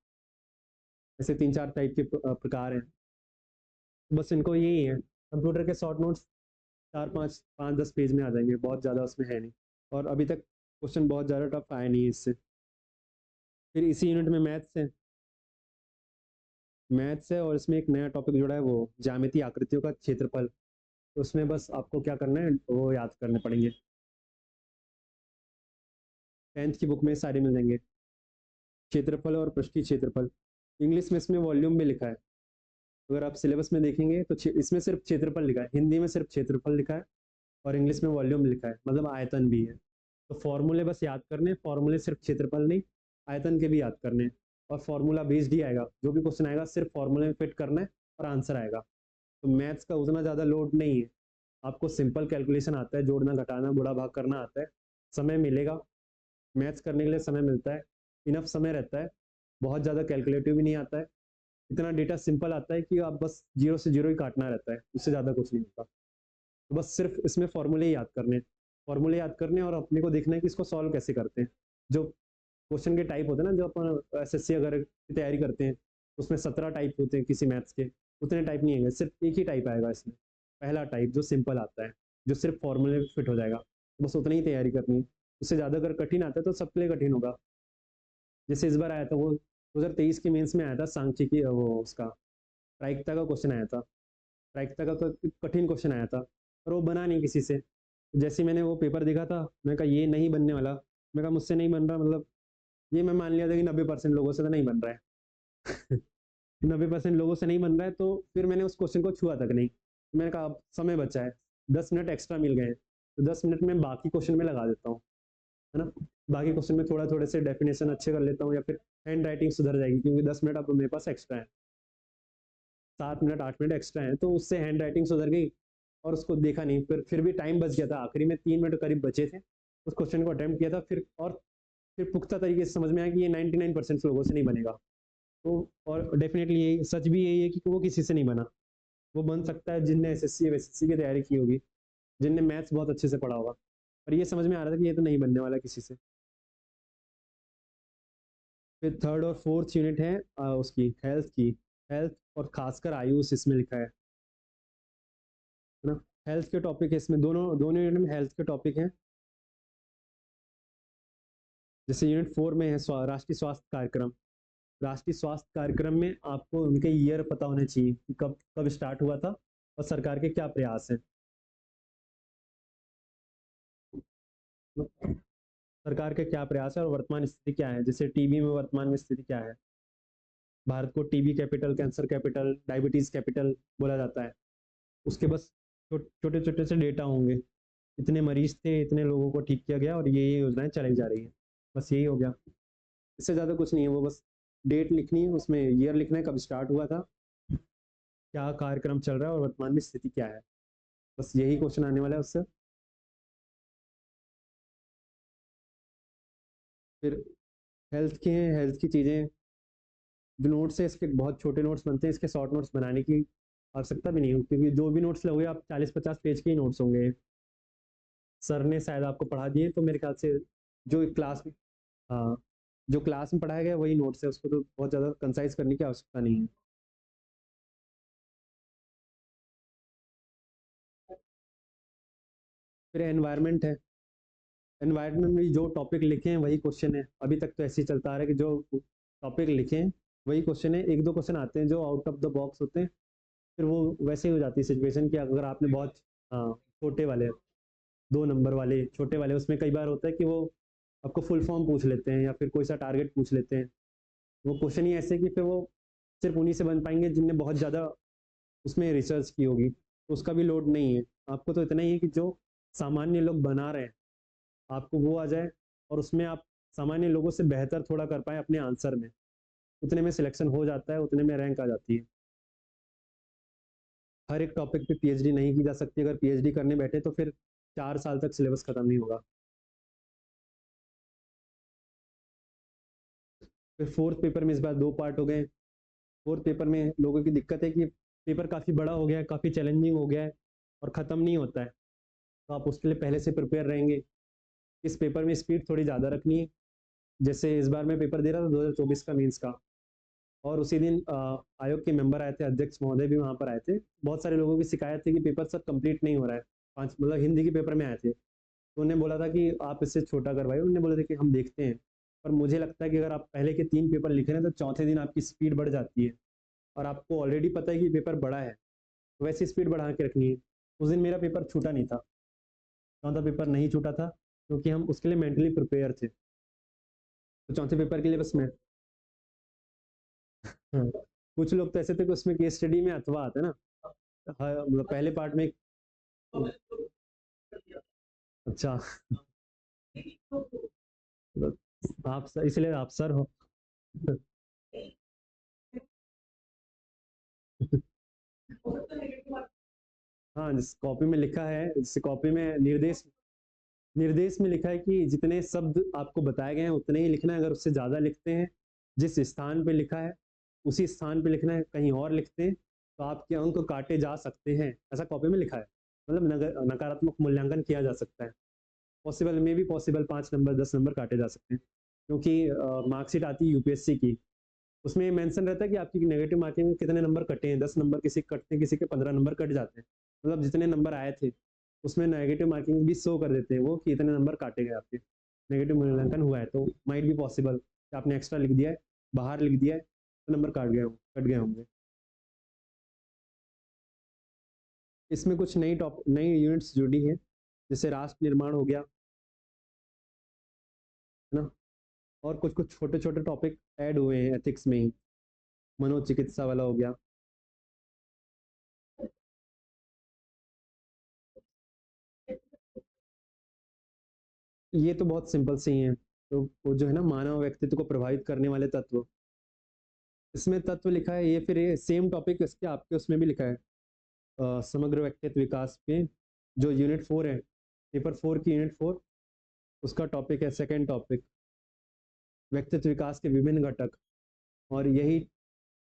ऐसे 3-4 टाइप के प्रकार हैं। बस इनको यही है, कंप्यूटर के शॉर्ट नोट्स 4-5 5-10 पेज में आ जाएंगे, बहुत ज़्यादा उसमें है नहीं। और अभी तक क्वेश्चन बहुत ज़्यादा टफ आया नहीं है इससे। फिर इसी यूनिट में मैथ्स है और इसमें एक नया टॉपिक जुड़ा है, वो ज्यामितीय आकृतियों का क्षेत्रफल। तो उसमें बस आपको क्या करना है, वो याद करने पड़ेंगे। 10th की बुक में सारे मिल जाएंगे, क्षेत्रफल और पृष्ठीय क्षेत्रफल। इंग्लिश में इसमें वॉल्यूम में लिखा है, अगर आप सिलेबस में देखेंगे तो इसमें सिर्फ क्षेत्रफल लिखा है, हिंदी में सिर्फ क्षेत्रफल लिखा है, और इंग्लिश में वॉल्यूम लिखा है, मतलब आयतन भी है। तो फॉर्मूले बस याद करने, फॉर्मूले सिर्फ क्षेत्रफल नहीं, आयतन के भी याद करने। और फॉर्मूला बेस्ड ही आएगा, जो भी क्वेश्चन आएगा सिर्फ फॉर्मूले में फिट करना है और आंसर आएगा। तो मैथ्स का उतना ज़्यादा लोड नहीं है, आपको सिंपल कैलकुलेशन आता है, जोड़ना घटाना बुरा भाग करना आता है, समय मिलेगा, मैथ्स करने के लिए समय मिलता है, इनफ समय रहता है, बहुत ज़्यादा कैलकुलेटिव भी नहीं आता है, इतना डेटा सिंपल आता है कि आप बस जीरो से जीरो ही काटना रहता है, उससे ज़्यादा कुछ नहीं होता। तो बस सिर्फ इसमें फॉर्मूले याद करने, फॉर्मूले याद करने, और अपने को देखना है कि इसको सॉल्व कैसे करते हैं। जो क्वेश्चन के टाइप होते हैं ना, जो अपन एसएससी अगर की तैयारी करते हैं, उसमें 17 टाइप होते हैं किसी मैथ्स के, उतने टाइप नहीं आएंगे, सिर्फ एक ही टाइप आएगा इसमें, पहला टाइप जो सिंपल आता है, जो सिर्फ फॉर्मूले में फिट हो जाएगा, बस उतनी ही तैयारी करनी है। उससे ज़्यादा अगर कठिन आता है तो सबके लिए कठिन होगा। जैसे इस बार आया था वो 2023 के मेंस में आया था सांख्यिकी, वो उसका प्रायिकता का क्वेश्चन आया था, प्रायिकता का कठिन क्वेश्चन आया था, पर वो बना नहीं किसी से। जैसे मैंने वो पेपर देखा था, मैं कहा ये नहीं बनने वाला, मैं कहा मुझसे नहीं बन रहा, मतलब ये मैं मान लिया था कि 90% लोगों से तो नहीं बन रहा है। 90% लोगों से नहीं बन रहा है, तो फिर मैंने उस क्वेश्चन को छुआ तक नहीं। मैंने कहा अब समय बचा है, 10 मिनट एक्स्ट्रा मिल गए हैं, तो 10 मिनट में बाकी क्वेश्चन में लगा देता हूँ, है ना, बाकी क्वेश्चन में थोड़ा थोड़े से डेफिनेशन अच्छे कर लेता हूँ, या फिर हैंड राइटिंग सुधर जाएगी, क्योंकि 10 मिनट अब मेरे पास एक्स्ट्रा है, 7 मिनट 8 मिनट एक्स्ट्रा है, तो उससे हैंड राइटिंग सुधर गई। और उसको देखा नहीं, फिर भी टाइम बच गया था, आखिरी में 3 मिनट करीब बचे थे, उस क्वेश्चन को अटेम्प्ट किया था, फिर पुख्ता तरीके से समझ में आया कि ये 99% लोगों से नहीं बनेगा। तो और डेफिनेटली यही सच भी यही है कि वो किसी से नहीं बना, वो बन सकता है जिनने एसएससी एसएससी की तैयारी की होगी, जिनने मैथ्स बहुत अच्छे से पढ़ा होगा, पर ये समझ में आ रहा था कि ये तो नहीं बनने वाला किसी से। फिर थर्ड और फोर्थ यूनिट है उसकी हेल्थ की, हेल्थ और खासकर आयुष इसमें लिखा है ना, हेल्थ के टॉपिक है इसमें, दोनों दोनों यूनिट में हेल्थ के टॉपिक हैं। जैसे यूनिट 4 में है राष्ट्रीय स्वास्थ्य कार्यक्रम, राष्ट्रीय स्वास्थ्य कार्यक्रम में आपको उनके ईयर पता होने चाहिए कि कब कब स्टार्ट हुआ था और सरकार के क्या प्रयास हैं। सरकार के क्या प्रयास है और वर्तमान स्थिति क्या है, जैसे टीबी में वर्तमान में स्थिति क्या है, भारत को TB capital, cancer capital, diabetes capital बोला जाता है। उसके बस छोटे छोटे से डेटा होंगे, इतने मरीज थे, इतने लोगों को ठीक किया गया, और ये योजनाएं चलाई जा रही हैं, बस यही हो गया, इससे ज़्यादा कुछ नहीं है। वो बस डेट लिखनी है, उसमें ईयर लिखना है, कब स्टार्ट हुआ था, क्या कार्यक्रम चल रहा है, और वर्तमान में स्थिति क्या है, बस यही क्वेश्चन आने वाला है उससे। फिर हेल्थ के हैं, हेल्थ की चीज़ें, जो नोट्स है इसके बहुत छोटे नोट्स बनते हैं, इसके शॉर्ट नोट्स बनाने की आवश्यकता भी नहीं हो, क्योंकि जो भी नोट्स लोगे आप 40-50 पेज के ही नोट्स होंगे, सर ने शायद आपको पढ़ा दिए, तो मेरे ख्याल से जो क्लास में, हाँ, जो क्लास में पढ़ाया गया वही नोट्स है, उसको तो बहुत ज़्यादा कंसाइज करने की आवश्यकता नहीं है। फिर एनवायरनमेंट है, एनवायरनमेंट में जो टॉपिक लिखे हैं वही क्वेश्चन है, अभी तक तो ऐसे ही चलता आ रहा है कि जो टॉपिक लिखे हैं वही क्वेश्चन है, एक दो क्वेश्चन आते हैं जो आउट ऑफ द बॉक्स होते हैं, फिर वो वैसे ही हो जाती है सिचुएशन कि अगर आपने बहुत, हाँ, छोटे वाले 2 नंबर वाले छोटे वाले, उसमें कई बार होता है कि वो आपको फुल फॉर्म पूछ लेते हैं या फिर कोई सा टारगेट पूछ लेते हैं। वो क्वेश्चन ही ऐसे कि फिर वो सिर्फ उन्हीं से बन पाएंगे जिनने बहुत ज़्यादा उसमें रिसर्च की होगी, तो उसका भी लोड नहीं है। आपको तो इतना ही है कि जो सामान्य लोग बना रहे हैं आपको वो आ जाए, और उसमें आप सामान्य लोगों से बेहतर थोड़ा कर पाए अपने आंसर में, उतने में सिलेक्शन हो जाता है, उतने में रैंक आ जाती है। हर एक टॉपिक पे पीएचडी नहीं की जा सकती। अगर पीएचडी करने बैठे तो फिर 4 साल तक सिलेबस खत्म नहीं होगा। फिर फोर्थ पेपर में इस बार 2 पार्ट हो गए। फोर्थ पेपर में लोगों की दिक्कत है कि पेपर काफ़ी बड़ा हो गया है, काफ़ी चैलेंजिंग हो गया है और ख़त्म नहीं होता है। तो आप उसके लिए पहले से प्रिपेयर रहेंगे। इस पेपर में स्पीड थोड़ी ज़्यादा रखनी है। जैसे इस बार मैं पेपर दे रहा था 2024 का मीन्स का, और उसी दिन आयोग के मेंबर आए थे, अध्यक्ष महोदय भी वहाँ पर आए थे। बहुत सारे लोगों की शिकायत थी कि पेपर सर कंप्लीट नहीं हो रहा है। 5 मतलब हिंदी के पेपर में आए थे, तो उन्होंने बोला था कि आप इससे छोटा करवाइए। उन्होंने बोला था कि हम देखते हैं। पर मुझे लगता है कि अगर आप पहले के 3 पेपर लिखे हैं तो चौथे दिन आपकी स्पीड बढ़ जाती है, और आपको ऑलरेडी पता है कि पेपर बड़ा है, तो वैसी स्पीड बढ़ा के रखनी है। उस दिन मेरा पेपर छूटा नहीं था, चौथा पेपर नहीं छूटा था, क्योंकि हम उसके लिए मेंटली प्रिपेयर थे। तो चौथे पेपर के लिए बस मैं हाँ, कुछ लोग तो ऐसे थे कि उसमें केस स्टडी में अथवा आता है ना। हाँ, मतलब पहले पार्ट में अच्छा। आप सर, इसलिए आप सर हो। हाँ, जिस कॉपी में लिखा है, जिस कॉपी में निर्देश निर्देश में लिखा है कि जितने शब्द आपको बताए गए हैं उतने ही लिखना है। अगर उससे ज़्यादा लिखते हैं, जिस स्थान पे लिखा है उसी स्थान पे लिखना है, कहीं और लिखते हैं तो आपके अंक काटे जा सकते हैं। ऐसा कॉपी में लिखा है। मतलब नकारात्मक मूल्यांकन किया जा सकता है। पॉसिबल में भी पॉसिबल 5 नंबर 10 नंबर काटे जा सकते हैं, क्योंकि मार्कशीट आती है यूपीएससी की। उसमें मेंशन रहता है कि आपकी नेगेटिव मार्किंग में कितने नंबर कटे हैं। 10 नंबर किसी के कटते हैं, किसी के 15 नंबर कट जाते हैं। मतलब जितने नंबर आए थे उसमें नेगेटिव मार्किंग भी शो कर देते हैं वो, कि इतने नंबर काटे गए आपके, नेगेटिव मूल्यांकन हुआ है। तो माइट भी पॉसिबल कि आपने एक्स्ट्रा लिख दिया है, बाहर लिख दिया है, तो नंबर कट गए होंगे। इसमें कुछ नई यूनिट्स जुड़ी हैं, जैसे राष्ट्र निर्माण हो गया, है ना। और कुछ कुछ छोटे छोटे टॉपिक ऐड हुए हैं एथिक्स में ही। मनोचिकित्सा वाला हो गया। ये तो बहुत सिंपल से ही है। तो वो जो है ना, मानव व्यक्तित्व को प्रभावित करने वाले तत्व, इसमें तत्व लिखा है। ये फिर ये सेम टॉपिक इसके आपके उसमें भी लिखा है। समग्र व्यक्तित्व विकास के जो यूनिट 4 है, पेपर 4 की यूनिट 4, उसका टॉपिक है सेकेंड टॉपिक, व्यक्तित्व विकास के विभिन्न घटक। और यही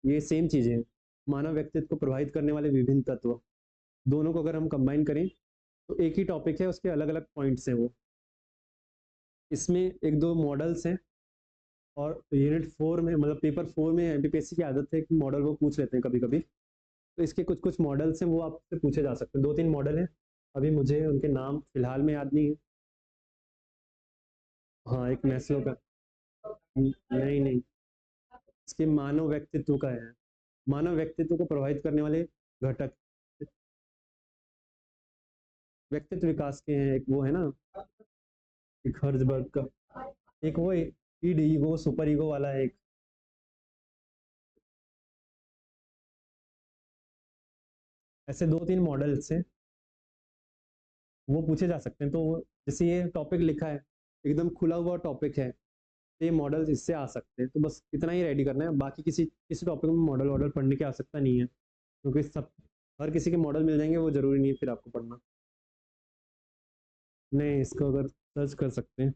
ये सेम चीजें हैं, मानव व्यक्तित्व को प्रभावित करने वाले विभिन्न तत्व। दोनों को अगर हम कंबाइन करें तो एक ही टॉपिक है, उसके अलग अलग पॉइंट्स हैं वो। इसमें एक दो मॉडल्स हैं। और यूनिट 4 में, मतलब पेपर 4 में एमपीपीएससी की आदत है कि मॉडल वो पूछ लेते हैं कभी कभी। तो इसके कुछ कुछ मॉडल्स हैं, वो आपसे पूछे जा सकते हैं। 2-3 मॉडल हैं, अभी मुझे उनके नाम फिलहाल में याद नहीं है। हाँ, एक मैस्लो का। नहीं नहीं, इसके मानव व्यक्तित्व का है। मानव व्यक्तित्व को प्रभावित करने वाले घटक व्यक्तित्व विकास के हैं। एक वो है ना, एक हर्जबर्ग का, एक वो ईड ईगो सुपर ईगो वाला है एक। ऐसे 2-3 मॉडल्स हैं, वो पूछे जा सकते हैं। तो जैसे ये टॉपिक लिखा है, एकदम खुला हुआ टॉपिक है, तो ये मॉडल्स इससे आ सकते हैं। तो बस इतना ही रेडी करना है, बाकी किसी किसी टॉपिक में मॉडल वॉडल पढ़ने की आवश्यकता नहीं है, क्योंकि सब हर किसी के मॉडल मिल जाएंगे, वो जरूरी नहीं है फिर आपको पढ़ना। नहीं, इसको अगर सर्च कर सकते हैं।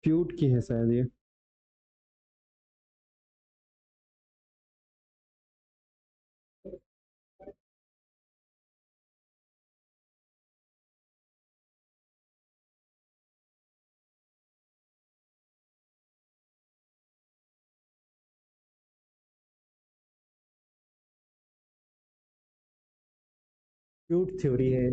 फ्यूट की है शायद ये। फ्यूट थ्योरी है।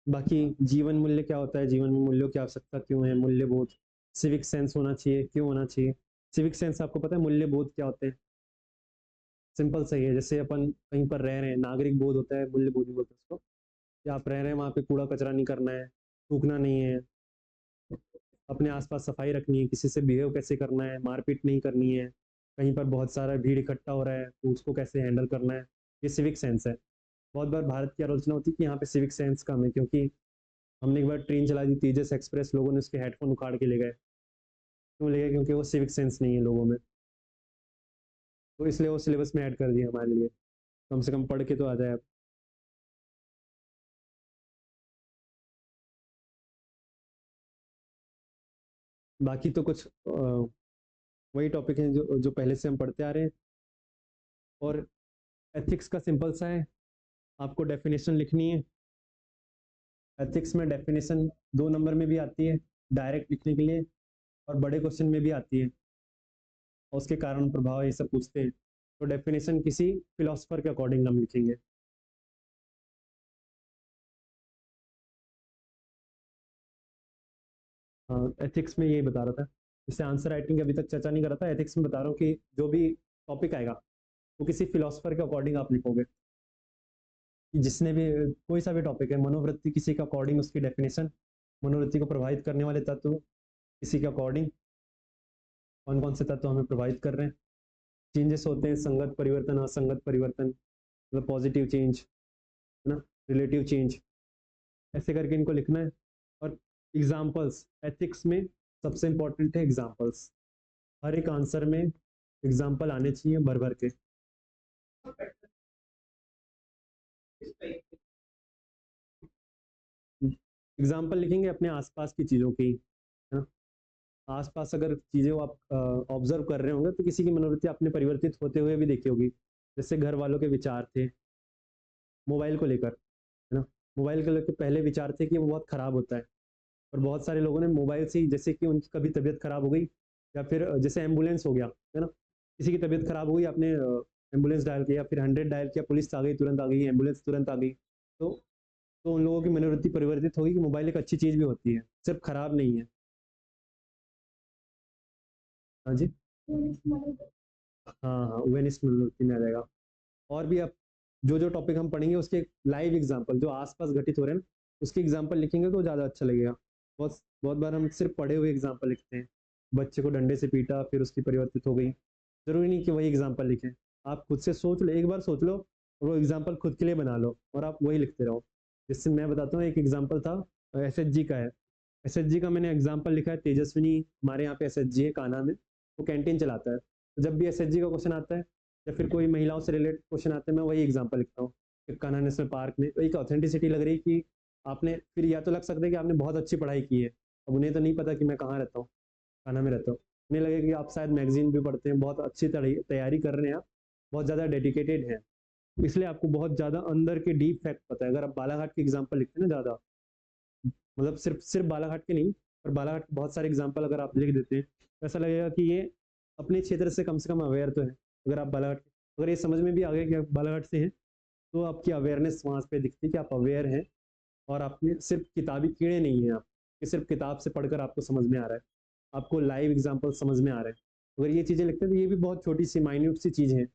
बाकी जीवन मूल्य क्या होता है, जीवन में मूल्यों की आवश्यकता क्यों है, मूल्यबोध, सिविक सेंस होना चाहिए, क्यों होना चाहिए। सिविक सेंस आपको पता है, मूल्यबोध क्या होते हैं? सिंपल सही है, जैसे अपन कहीं पर रह रहे हैं, नागरिक बोध होता है, मूल्यबोध भी बोलते हैं उसको, कि आप रह रहे हैं वहाँ पे कूड़ा कचरा नहीं करना है, थूकना नहीं है, अपने आसपास सफाई रखनी है, किसी से बिहेव कैसे करना है, मारपीट नहीं करनी है, कहीं पर बहुत सारा भीड़ इकट्ठा हो रहा है तो उसको कैसे हैंडल करना है, ये सिविक सेंस है। बहुत बार भारत की आलोचना होती है कि यहाँ पे सिविक सेंस कम है, क्योंकि हमने एक बार ट्रेन चला दी तेजस एक्सप्रेस, लोगों ने उसके हेडफोन उखाड़ के ले गए। क्यों ले गए? क्योंकि वो सिविक सेंस नहीं है लोगों में, तो इसलिए वो सिलेबस में ऐड कर दिया हमारे लिए, कम से कम पढ़ के तो आ जाए अब। बाकी तो कुछ वही टॉपिक हैं जो जो पहले से हम पढ़ते आ रहे हैं। और एथिक्स का सिंपल सा है, आपको डेफिनेशन लिखनी है। एथिक्स में डेफिनेशन 2 नंबर में भी आती है डायरेक्ट लिखने के लिए, और बड़े क्वेश्चन में भी आती है, और उसके कारण प्रभाव ये सब पूछते हैं। तो डेफिनेशन किसी फिलोसफर के अकॉर्डिंग हम लिखेंगे। हाँ, एथिक्स में यही बता रहा था, जैसे आंसर राइटिंग अभी तक चर्चा नहीं कर रहा था, एथिक्स में बता रहा हूँ कि जो भी टॉपिक आएगा वो किसी फिलोसफर के अकॉर्डिंग आप लिखोगे, कि जिसने भी कोई सा भी टॉपिक है, मनोवृत्ति किसी के अकॉर्डिंग उसकी डेफिनेशन, मनोवृत्ति को प्रभावित करने वाले तत्व किसी के अकॉर्डिंग, कौन कौन से तत्व हमें प्रभावित कर रहे हैं, चेंजेस होते हैं, संगत परिवर्तन, असंगत परिवर्तन, मतलब पॉजिटिव चेंज, है ना, रिलेटिव चेंज, ऐसे करके इनको लिखना है। और एग्जाम्पल्स एथिक्स में सबसे इंपॉर्टेंट है एग्जाम्पल्स, हर एक आंसर में एग्जाम्पल आने चाहिए भर भर के। एग्जाम्पल लिखेंगे अपने आसपास की चीज़ों की, है ना, आसपास अगर चीज़ें आप ऑब्जर्व कर रहे होंगे तो किसी की मनोवृत्ति आपने परिवर्तित होते हुए भी देखी होगी। जैसे घर वालों के विचार थे मोबाइल को लेकर, है ना, मोबाइल को लेकर पहले विचार थे कि वो बहुत खराब होता है, और बहुत सारे लोगों ने मोबाइल से ही, जैसे कि उनकी कभी तबीयत खराब हो गई, या फिर जैसे एम्बुलेंस हो गया, है ना, किसी की तबीयत खराब हो गई, आपने एम्बुलेंस डायल किया, फिर 100 डायल किया, पुलिस आ गई, तुरंत आ गई, एम्बुलेंस तुरंत आ गई। तो तो उन लोगों की मनोवृत्ति परिवर्तित होगी कि मोबाइल एक अच्छी चीज़ भी होती है, सिर्फ खराब नहीं है। हाँ जी, हाँ हाँ, वेनिस मनोवृत्ति में आ जाएगा। और भी आप जो जो टॉपिक हम पढ़ेंगे उसके लाइव एग्जांपल जो आसपास घटित हो रहे हैं ना, उसके एग्जांपल लिखेंगे तो ज़्यादा अच्छा लगेगा। बहुत बहुत बार हम सिर्फ पढ़े हुए एग्जांपल लिखते हैं, बच्चे को डंडे से पीटा फिर उसकी परिवर्तित हो गई, जरूरी नहीं कि वही एग्जांपल लिखें। आप खुद से सोच लो, एक बार सोच लो, और वो एग्जांपल खुद के लिए बना लो, और आप वही लिखते रहो। जैसे मैं बताता हूँ, एक एग्जांपल था एसएचजी का है। एसएचजी का मैंने एग्जांपल लिखा है, तेजस्विनी, हमारे यहाँ पे एसएचजी है कान्हा में, वो कैंटीन चलाता है, तो जब भी एसएचजी का क्वेश्चन आता है या फिर कोई महिलाओं से रिलेटेड क्वेश्चन आते हैं, मैं वही एग्जांपल लिखता हूँ कि कान्हा नेशनल पार्क में। तो एक ऑथेंटिसिटी लग रही कि आपने, फिर या तो लग सकता है कि आपने बहुत अच्छी पढ़ाई की है, अब उन्हें तो नहीं पता कि मैं कहाँ रहता हूँ, कान्हा में रहता हूँ, उन्हें लगे कि आप शायद मैगजीन भी पढ़ते हैं, बहुत अच्छी तैयारी कर रहे हैं आप, बहुत ज़्यादा डेडिकेटेड हैं, इसलिए आपको बहुत ज़्यादा अंदर के डीप फैक्ट पता है। अगर आप बालाघाट के एग्जाम्पल लिखते हैं ना ज़्यादा, मतलब सिर्फ सिर्फ बालाघाट के नहीं, पर बालाघाट के बहुत सारे एग्जाम्पल अगर आप लिख देते हैं, तो ऐसा लगेगा कि ये अपने क्षेत्र से कम अवेयर तो है। अगर आप बालाघाट, अगर ये समझ में भी आ गया कि आप बालाघाट से हैं, तो आपकी अवेयरनेस वहाँ पे दिखती है कि आप अवेयर हैं, और आपने सिर्फ किताबी कीड़े नहीं हैं आप, कि सिर्फ किताब से पढ़कर आपको समझ में आ रहा है, आपको लाइव एग्जाम्पल समझ में आ रहे हैं। अगर ये चीज़ें लिखते हैं तो ये भी बहुत छोटी सी माइन्यूट सी चीज़ है,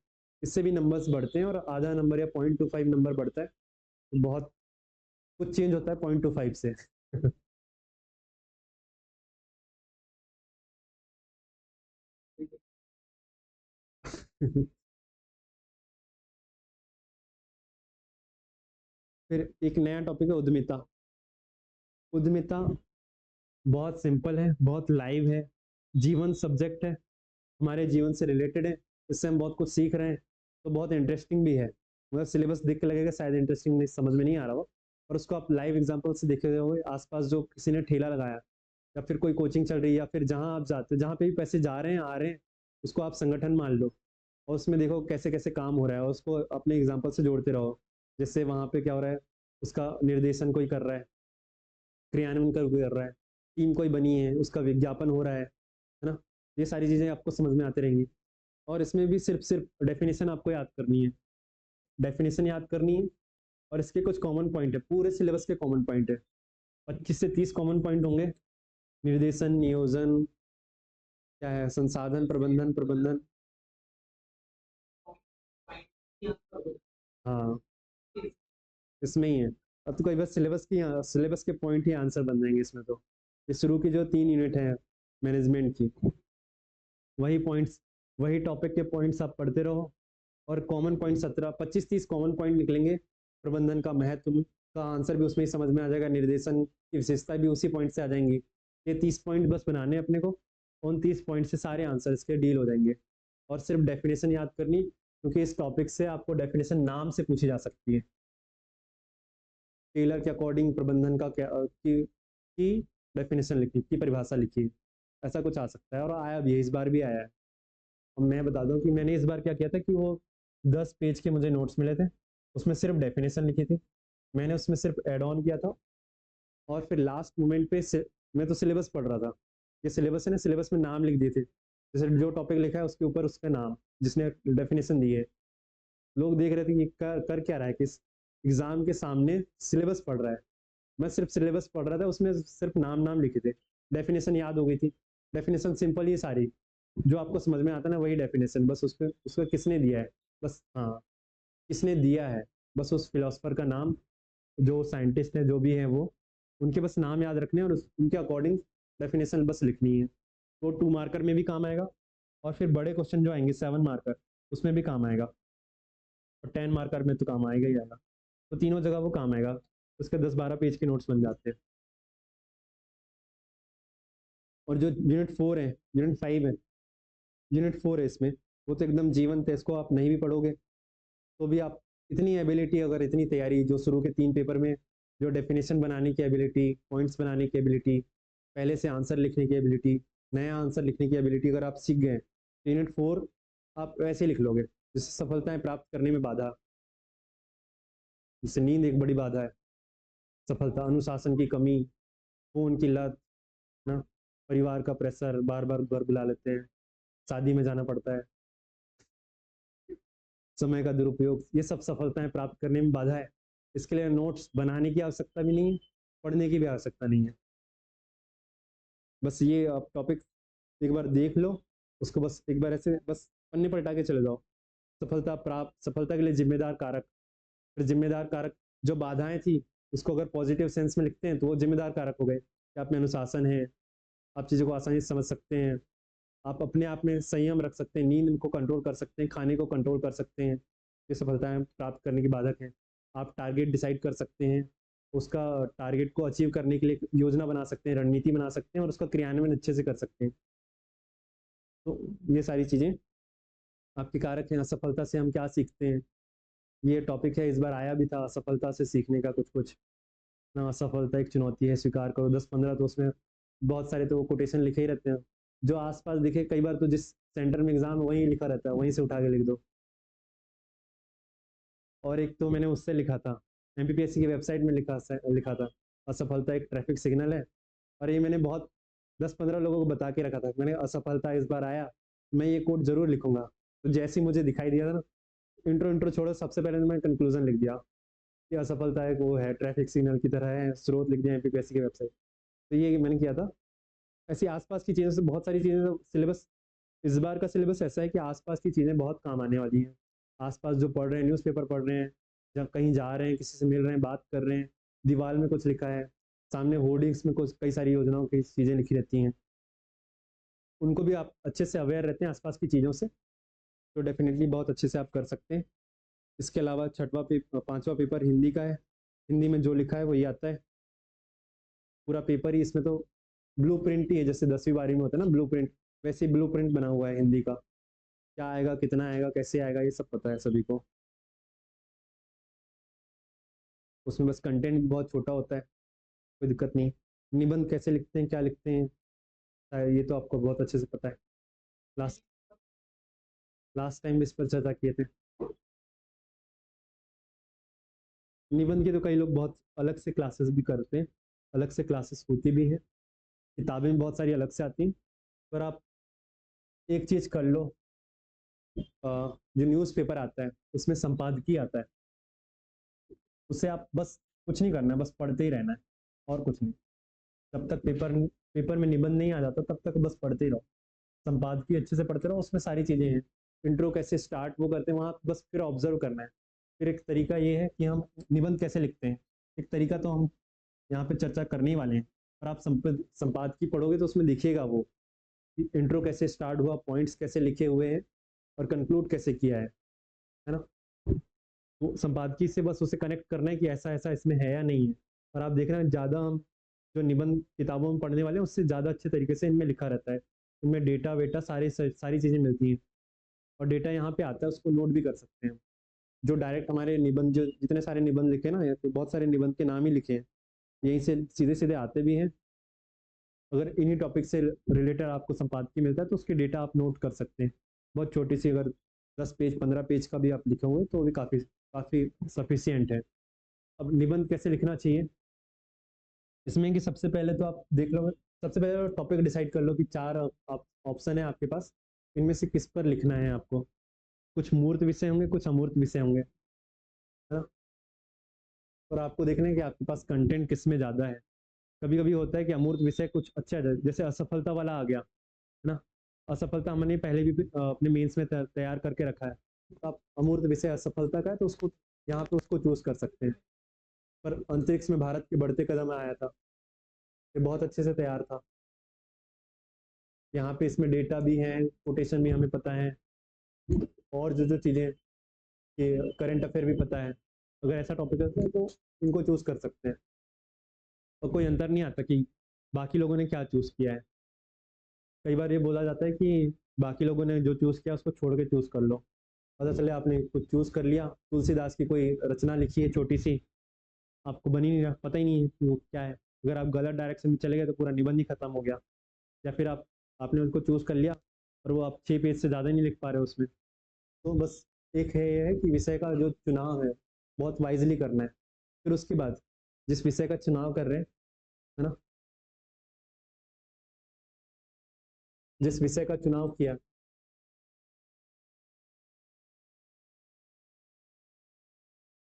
इससे भी नंबर्स बढ़ते हैं, और आधा नंबर या 0.25 नंबर बढ़ता है, तो बहुत कुछ चेंज होता है 0.25 से। फिर एक नया टॉपिक है उद्यमिता। उद्यमिता बहुत सिंपल है, बहुत लाइव है, जीवन सब्जेक्ट है, हमारे जीवन से रिलेटेड है, इससे हम बहुत कुछ सीख रहे हैं, तो बहुत इंटरेस्टिंग भी है। मतलब सिलेबस देख के लगेगा शायद इंटरेस्टिंग, नहीं समझ में नहीं आ रहा हो, और उसको आप लाइव एग्जाम्पल से देखे हुए आसपास जो किसी ने ठेला लगाया, या फिर कोई कोचिंग चल रही है, या फिर जहाँ आप जाते हो, जहाँ पे भी पैसे जा रहे हैं आ रहे हैं, उसको आप संगठन मान लो, और उसमें देखो कैसे कैसे काम हो रहा है, और उसको अपने एग्जाम्पल से जोड़ते रहो। जैसे वहाँ पे क्या हो रहा है, उसका निर्देशन कोई कर रहा है, क्रियान्वयन कोई कर रहा है, टीम कोई बनी है, उसका विज्ञापन हो रहा है ना, ये सारी चीज़ें आपको समझ में आती रहेंगी। और इसमें भी सिर्फ सिर्फ डेफिनेशन आपको याद करनी है, डेफिनेशन याद करनी है, और इसके कुछ कॉमन पॉइंट है, पूरे सिलेबस के कॉमन पॉइंट है, 25 से 30 कॉमन पॉइंट होंगे। निर्देशन, नियोजन, क्या है, संसाधन प्रबंधन, प्रबंधन, हाँ इसमें ही है। अब तो कई बार सिलेबस के पॉइंट ही आंसर बन जाएंगे इसमें तो। ये शुरू की जो 3 यूनिट है मैनेजमेंट की, वही पॉइंट्स, वही टॉपिक के पॉइंट्स आप पढ़ते रहो, और कॉमन पॉइंट 17 25 30 कॉमन पॉइंट निकलेंगे। प्रबंधन का महत्व का आंसर भी उसमें ही समझ में आ जाएगा, निर्देशन की विशेषता भी उसी पॉइंट से आ जाएंगी। ये 30 पॉइंट बस बनाने अपने को, उन 30 पॉइंट से सारे आंसर इसके डील हो जाएंगे। और सिर्फ डेफिनेशन याद करनी, क्योंकि इस टॉपिक से आपको डेफिनेशन नाम से पूछी जा सकती है। टेलर के अकॉर्डिंग प्रबंधन का क्या की डेफिनेशन लिखी, की परिभाषा लिखी, ऐसा कुछ आ सकता है। और आया भी है, इस बार भी आया है। अब मैं बता दूं कि मैंने इस बार क्या किया था कि वो 10 पेज के मुझे नोट्स मिले थे, उसमें सिर्फ डेफिनेशन लिखी थी, मैंने उसमें सिर्फ एड ऑन किया था। और फिर लास्ट मोमेंट पे मैं तो सिलेबस पढ़ रहा था, ये सिलेबस है ना, सिलेबस में नाम लिख दिए थे, जैसे जो टॉपिक लिखा है उसके ऊपर उसका नाम, जिसने डेफिनेशन दी है। लोग देख रहे थे कि कर क्या रहा है, किस एग्जाम के सामने सिलेबस पढ़ रहा है। मैं सिर्फ सिलेबस पढ़ रहा था, उसमें सिर्फ नाम नाम लिखे थे, डेफिनेशन याद हो गई थी। डेफिनेशन सिंपल ही सारी, जो आपको समझ में आता है ना वही डेफिनेशन, बस उसको उसको किसने दिया है, बस हाँ किसने दिया है, बस उस फिलोसफर का नाम, जो साइंटिस्ट है जो भी है वो, उनके बस नाम याद रखने हैं और उनके अकॉर्डिंग डेफिनेशन बस लिखनी है। तो 2 मार्कर में भी काम आएगा, और फिर बड़े क्वेश्चन जो आएंगे 7 मार्कर, उसमें भी काम आएगा, और 10 मार्कर में तो काम आएगा ही आएगा। तो तीनों जगह वो काम आएगा। उसके 10-12 पेज के नोट्स बन जाते हैं। और जो यूनिट 4 है इसमें, वो तो एकदम जीवंत है, इसको आप नहीं भी पढ़ोगे तो भी आप, इतनी एबिलिटी, अगर इतनी तैयारी, जो शुरू के 3 पेपर में जो डेफिनेशन बनाने की एबिलिटी, पॉइंट्स बनाने की एबिलिटी, पहले से आंसर लिखने की एबिलिटी, नया आंसर लिखने की एबिलिटी अगर आप सीख गए तो यूनिट 4 आप वैसे ही लिख लोगे। जिससे सफलताएं प्राप्त करने में बाधा, जैसे नींद एक बड़ी बाधा है, सफलता, अनुशासन की कमी, फोन की लत ना, परिवार का प्रेशर, बार बार घर बुला लेते हैं, शादी में जाना पड़ता है, समय का दुरुपयोग, ये सब सफलताएं प्राप्त करने में बाधा है। इसके लिए नोट्स बनाने की आवश्यकता भी नहीं है, पढ़ने की भी आवश्यकता नहीं है। बस ये आप टॉपिक एक बार देख लो, उसको बस एक बार ऐसे बस पन्ने पलटा के चले जाओ। सफलता के लिए जिम्मेदार कारक, फिर जिम्मेदार कारक, जो बाधाएं थी उसको अगर पॉजिटिव सेंस में लिखते हैं तो वो जिम्मेदार कारक हो गए, कि आप में अनुशासन है, आप चीज़ों को आसानी से समझ सकते हैं, आप अपने आप में संयम रख सकते हैं, नींद को कंट्रोल कर सकते हैं, खाने को कंट्रोल कर सकते हैं, ये सफलताएं प्राप्त करने की बाधक हैं। आप टारगेट डिसाइड कर सकते हैं, उसका टारगेट को अचीव करने के लिए योजना बना सकते हैं, रणनीति बना सकते हैं, और उसका क्रियान्वयन अच्छे से कर सकते हैं। तो ये सारी चीज़ें आपके कारक हैं। असफलता से हम क्या सीखते हैं, ये टॉपिक है, इस बार आया भी था, असफलता से सीखने का कुछ कुछ ना। असफलता एक चुनौती है, स्वीकार करो, 10-15 तो उसमें बहुत सारे तो कोटेशन लिखे ही रहते हैं, जो आसपास दिखे, कई बार तो जिस सेंटर में एग्जाम वहीं लिखा रहता है, वहीं से उठा के लिख दो। और एक तो मैंने उससे लिखा था, एमपीपीएससी की वेबसाइट में लिखा था, असफलता एक ट्रैफिक सिग्नल है। और ये मैंने बहुत 10-15 लोगों को बता के रखा था, मैंने असफलता इस बार आया, मैं ये कोड जरूर लिखूंगा। तो जैसे ही मुझे दिखाई दिया था ना, इंट्रो इंट्रो छोड़ो, सबसे पहले तो मैंने कंक्लूजन लिख दिया कि असफलता एक वो है, ट्रैफिक सिग्नल की तरह है, स्रोत लिख दिया एमपीपीएससी की वेबसाइट। तो ये मैंने किया था। ऐसी आसपास की चीज़ों से बहुत सारी चीज़ें, सिलेबस, इस बार का सिलेबस ऐसा है कि आसपास की चीज़ें बहुत काम आने वाली हैं। आसपास जो पढ़ रहे हैं, न्यूज़पेपर पढ़ रहे हैं, जब कहीं जा रहे हैं, किसी से मिल रहे हैं, बात कर रहे हैं, दीवार में कुछ लिखा है, सामने होर्डिंग्स में कुछ कई सारी योजनाओं की चीज़ें लिखी रहती हैं, उनको भी आप अच्छे से अवेयर रहते हैं आसपास की चीज़ों से, तो डेफिनेटली बहुत अच्छे से आप कर सकते हैं। इसके अलावा 5वां पेपर हिंदी का है, हिंदी में जो लिखा है वही आता है, पूरा पेपर ही, इसमें तो ब्लू प्रिंट ही है, जैसे 10वीं 12वीं में होता है ना ब्लू प्रिंट, वैसे ही ब्लू प्रिंट बना हुआ है हिंदी का। क्या आएगा, कितना आएगा, कैसे आएगा, ये सब पता है सभी को। उसमें बस कंटेंट बहुत छोटा होता है, कोई दिक्कत नहीं। निबंध कैसे लिखते हैं, क्या लिखते हैं, ये तो आपको बहुत अच्छे से पता है। लास्ट लास्ट टाइम भी इस पर चर्चा किए थे। निबंध के तो कई लोग बहुत अलग से क्लासेस भी करते हैं, अलग से क्लासेस होती भी है, किताबें बहुत सारी अलग से आती हैं। पर आप एक चीज़ कर लो, जो न्यूज़पेपर आता है उसमें संपादकीय आता है, उससे आप बस कुछ नहीं करना है, बस पढ़ते ही रहना है और कुछ नहीं। जब तक पेपर में निबंध नहीं आ जाता तब तक बस पढ़ते ही रहो, संपादकीय अच्छे से पढ़ते रहो, उसमें सारी चीज़ें हैं। इंट्रो कैसे स्टार्ट वो करते हैं वहाँ बस फिर ऑब्जर्व करना है। फिर एक तरीका ये है कि हम निबंध कैसे लिखते हैं, एक तरीका तो हम यहाँ पे चर्चा करने ही वाले हैं। और आप संपादकीय पढ़ोगे तो उसमें दिखेगा वो कि इंट्रो कैसे स्टार्ट हुआ, पॉइंट्स कैसे लिखे हुए हैं और कंक्लूड कैसे किया है ना। वो संपादकीय से बस उसे कनेक्ट करना है कि ऐसा ऐसा इसमें है या नहीं है। और आप देख रहे हैं ज़्यादा हम जो निबंध किताबों में पढ़ने वाले हैं उससे ज़्यादा अच्छे तरीके से इनमें लिखा रहता है। इनमें डेटा वेटा सारी चीज़ें मिलती हैं और डेटा यहाँ पे आता है, उसको नोट भी कर सकते हैं। जो डायरेक्ट हमारे निबंध, जो जितने सारे निबंध लिखे ना, या फिर बहुत सारे निबंध के नाम ही लिखे हैं, यहीं से सीधे सीधे आते भी हैं। अगर इन्हीं टॉपिक से रिलेटेड आपको संपादकीय मिलता है तो उसके डेटा आप नोट कर सकते हैं। बहुत छोटी सी, अगर 10 पेज 15 पेज का भी आप लिखे हुए तो भी काफ़ी काफ़ी सफिशियंट है। अब निबंध कैसे लिखना चाहिए, इसमें कि सबसे पहले तो आप देख लो, सबसे पहले टॉपिक डिसाइड कर लो कि 4 ऑप्शन है आपके पास, इनमें से किस पर लिखना है आपको। कुछ मूर्त विषय होंगे, कुछ अमूर्त विषय होंगे, है ना। और आपको देखना है कि आपके पास कंटेंट किस में ज़्यादा है। कभी कभी होता है कि अमूर्त विषय कुछ अच्छा है, जैसे असफलता वाला आ गया, है ना। असफलता हमने पहले भी अपने मेंस में तैयार करके रखा है, तो आप अमूर्त विषय असफलता का है तो उसको यहाँ पे उसको चूज कर सकते हैं। पर अंतरिक्ष में भारत के बढ़ते कदम आया था, ये बहुत अच्छे से तैयार था। यहाँ पे इसमें डेटा भी है, कोटेशन भी हमें पता है, और जो जो चीज़ें कि करंट अफेयर भी पता है। अगर ऐसा टॉपिक है तो इनको चूज कर सकते हैं और कोई अंतर नहीं आता कि बाकी लोगों ने क्या चूज किया है। कई बार ये बोला जाता है कि बाकी लोगों ने जो चूज किया उसको छोड़ के चूज कर लो। पता चले आपने कुछ चूज कर लिया, तुलसीदास की कोई रचना लिखी है छोटी सी, आपको बनी नहीं रहा, पता ही नहीं है कि वो क्या है। अगर आप गलत डायरेक्शन में चले गए तो पूरा निबंध ही खत्म हो गया। या फिर आपने उनको चूज कर लिया और वो आप 6 पेज से ज़्यादा नहीं लिख पा रहे उसमें। तो बस एक है ये है कि विषय का जो चुनाव है बहुत वाइजली करना है। फिर उसके बाद जिस विषय का चुनाव कर रहे हैं, है ना, जिस विषय का चुनाव किया,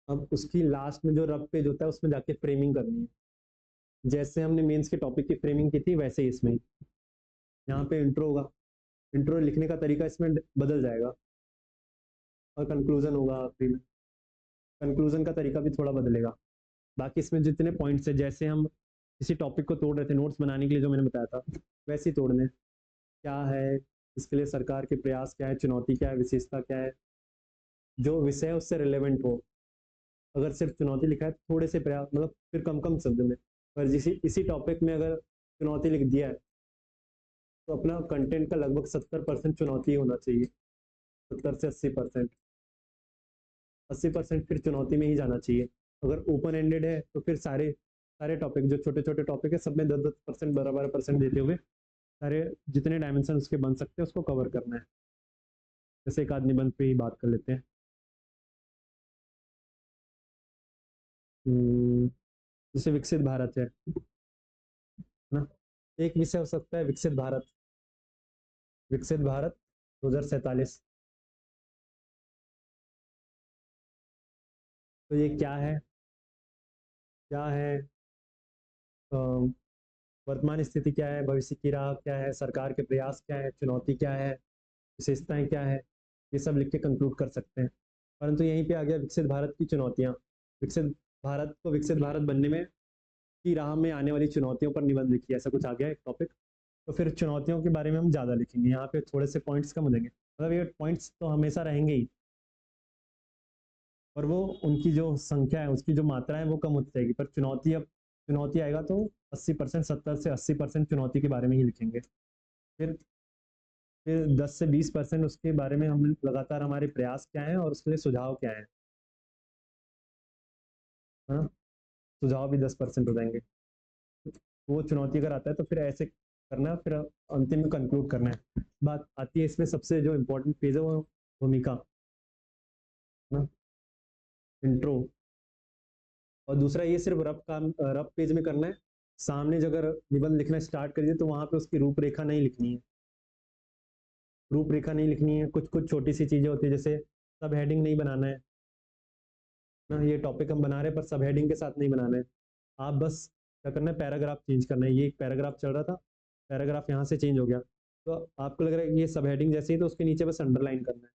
अब उसकी लास्ट में जो रब पेज होता है उसमें जाके फ्रेमिंग करनी है। जैसे हमने मेंस के टॉपिक की फ्रेमिंग की थी वैसे ही इसमें यहाँ पे इंट्रो होगा, इंट्रो लिखने का तरीका इसमें बदल जाएगा और कंक्लूजन होगा आखिरी में, कंक्लूजन का तरीका भी थोड़ा बदलेगा। बाकी इसमें जितने पॉइंट्स है, जैसे हम किसी टॉपिक को तोड़ रहे थे नोट्स बनाने के लिए जो मैंने बताया था, वैसे ही तोड़ने। क्या है इसके लिए सरकार के प्रयास, क्या है चुनौती, क्या है विशेषता, क्या है जो विषय है उससे रिलेवेंट हो। अगर सिर्फ चुनौती लिखा है तो थोड़े से प्रयास, मतलब फिर कम कम शब्द में। पर इसी टॉपिक में अगर चुनौती लिख दिया है तो अपना कंटेंट का लगभग 70% चुनौती ही होना चाहिए, 70 से 80%। 80% फिर चुनौती में ही जाना चाहिए। अगर ओपन एंडेड है तो फिर सारे सारे टॉपिक, जो छोटे छोटे टॉपिक है सब में 10-10%, 12-12% देते हुए सारे जितने डायमेंशन उसके बन सकते हैं उसको कवर करना है। जैसे एक आध निबंध पे ही बात कर लेते हैं। हम्म, जैसे विकसित भारत है ना, एक विषय हो सकता है विकसित भारत 2047। तो ये क्या है, वर्तमान स्थिति क्या है, भविष्य की राह क्या है, सरकार के प्रयास क्या है, चुनौती क्या है, विशेषताएं क्या है, ये सब लिख के कंक्लूड कर सकते हैं। परंतु यहीं पे आ गया विकसित भारत की चुनौतियाँ। विकसित भारत बनने में की राह में आने वाली चुनौतियों पर निबंध लिखिए, ऐसा कुछ आ गया एक टॉपिक। तो फिर चुनौतियों के बारे में हम ज़्यादा लिखेंगे, यहाँ पे थोड़े से पॉइंट्स कम हो जाएंगे, मतलब ये पॉइंट्स तो हमेशा रहेंगे ही, और वो उनकी जो संख्या है, उसकी जो मात्रा है वो कम होती जाएगी। पर चुनौती आएगा तो 80%, 70 से 80% चुनौती के बारे में ही लिखेंगे। फिर फिर 10 से 20% उसके बारे में हम लगातार हमारे प्रयास क्या है और उसके लिए सुझाव क्या है ना। सुझाव भी 10% हो जाएंगे। वो चुनौती अगर आता है तो फिर ऐसे करना है, फिर अंतिम में कंक्लूड करना है। बात आती है इसमें सबसे जो इम्पोर्टेंट पेज है वो भूमिका, है ना, इंट्रो। और दूसरा ये सिर्फ रफ पेज में करना है। सामने जो अगर निबंध लिखना स्टार्ट करिए तो वहां पे उसकी रूपरेखा नहीं लिखनी है, रूपरेखा नहीं लिखनी है। कुछ कुछ छोटी सी चीजें होती है, जैसे सब हेडिंग नहीं बनाना है, ना, ये टॉपिक हम बना रहे हैं पर सब हेडिंग के साथ नहीं बनाना है। आप बस क्या करना है, पैराग्राफ चेंज करना है। ये एक पैराग्राफ चल रहा था, पैराग्राफ यहाँ से चेंज हो गया, तो आपको लग रहा है कि ये सब हेडिंग जैसे ही, तो उसके नीचे बस अंडरलाइन करना है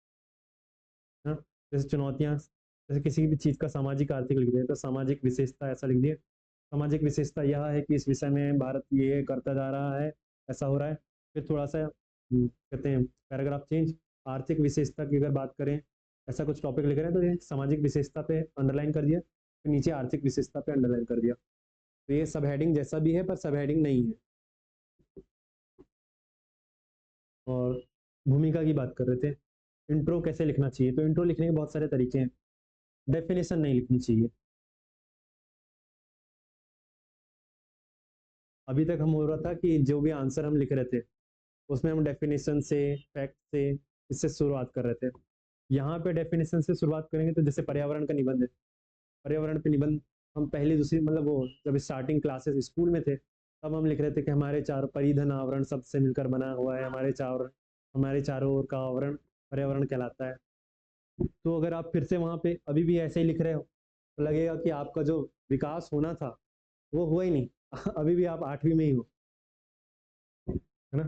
ना। जैसे चुनौतियाँ, जैसे किसी भी चीज़ का सामाजिक आर्थिक लिख दिया तो सामाजिक विशेषता ऐसा लिख दिए। सामाजिक विशेषता यह है कि इस विषय में भारत ये करता जा रहा है, ऐसा हो रहा है। फिर थोड़ा सा कहते हैं पैराग्राफ चेंज। आर्थिक विशेषता की अगर बात करें, ऐसा कुछ टॉपिक लिख रहे हैं तो ये सामाजिक विशेषता पे अंडरलाइन कर दिया, फिर नीचे आर्थिक विशेषता पे अंडरलाइन कर दिया। तो ये सब हेडिंग जैसा भी है पर सब हेडिंग नहीं है। और भूमिका की बात कर रहे थे, इंट्रो कैसे लिखना चाहिए, तो इंट्रो लिखने के बहुत सारे तरीके हैं। डेफिनेशन नहीं लिखनी चाहिए। अभी तक हम हो रहा था कि जो भी आंसर हम लिख रहे थे उसमें हम डेफिनेशन से, फैक्ट से, इससे शुरुआत कर रहे थे। यहाँ पे डेफिनेशन से शुरुआत करेंगे तो जैसे पर्यावरण का निबंध है, पर्यावरण पे निबंध हम पहली दूसरी मतलब वो जब स्टार्टिंग क्लासेस स्कूल में थे तब हम लिख रहे थे कि हमारे चार परिधन आवरण सबसे मिलकर बना हुआ है, हमारे चारों ओर का आवरण पर्यावरण कहलाता है। तो अगर आप फिर से वहाँ पे अभी भी ऐसे ही लिख रहे हो तो लगेगा कि आपका जो विकास होना था वो हुआ ही नहीं। अभी भी आप 8वीं में ही हो, है ना।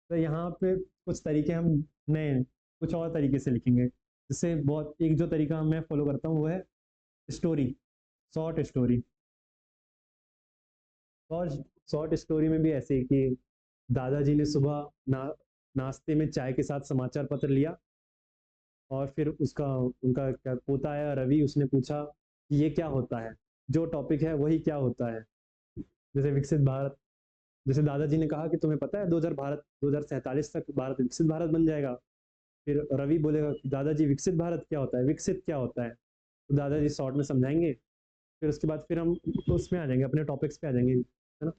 तो यहाँ पे कुछ तरीके हम नए, कुछ और तरीके से लिखेंगे। जिससे बहुत, एक जो तरीका मैं फॉलो करता हूँ वो है स्टोरी, शॉर्ट स्टोरी। और शॉर्ट स्टोरी में भी ऐसे ही कि दादाजी ने सुबह नाश्ते में चाय के साथ समाचार पत्र लिया, और फिर उसका उनका क्या पोता आया रवि, उसने पूछा कि ये क्या होता है, जो टॉपिक है वही क्या होता है। जैसे विकसित भारत, जैसे दादाजी ने कहा कि तुम्हें पता है 2047 तक भारत विकसित भारत बन जाएगा। फिर रवि बोलेगा कि दादाजी विकसित भारत क्या होता है, विकसित क्या होता है, तो दादाजी शॉर्ट में समझाएंगे। फिर उसके बाद फिर हम तो उसमें आ जाएंगे, अपने टॉपिक्स पे आ जाएंगे, है ना।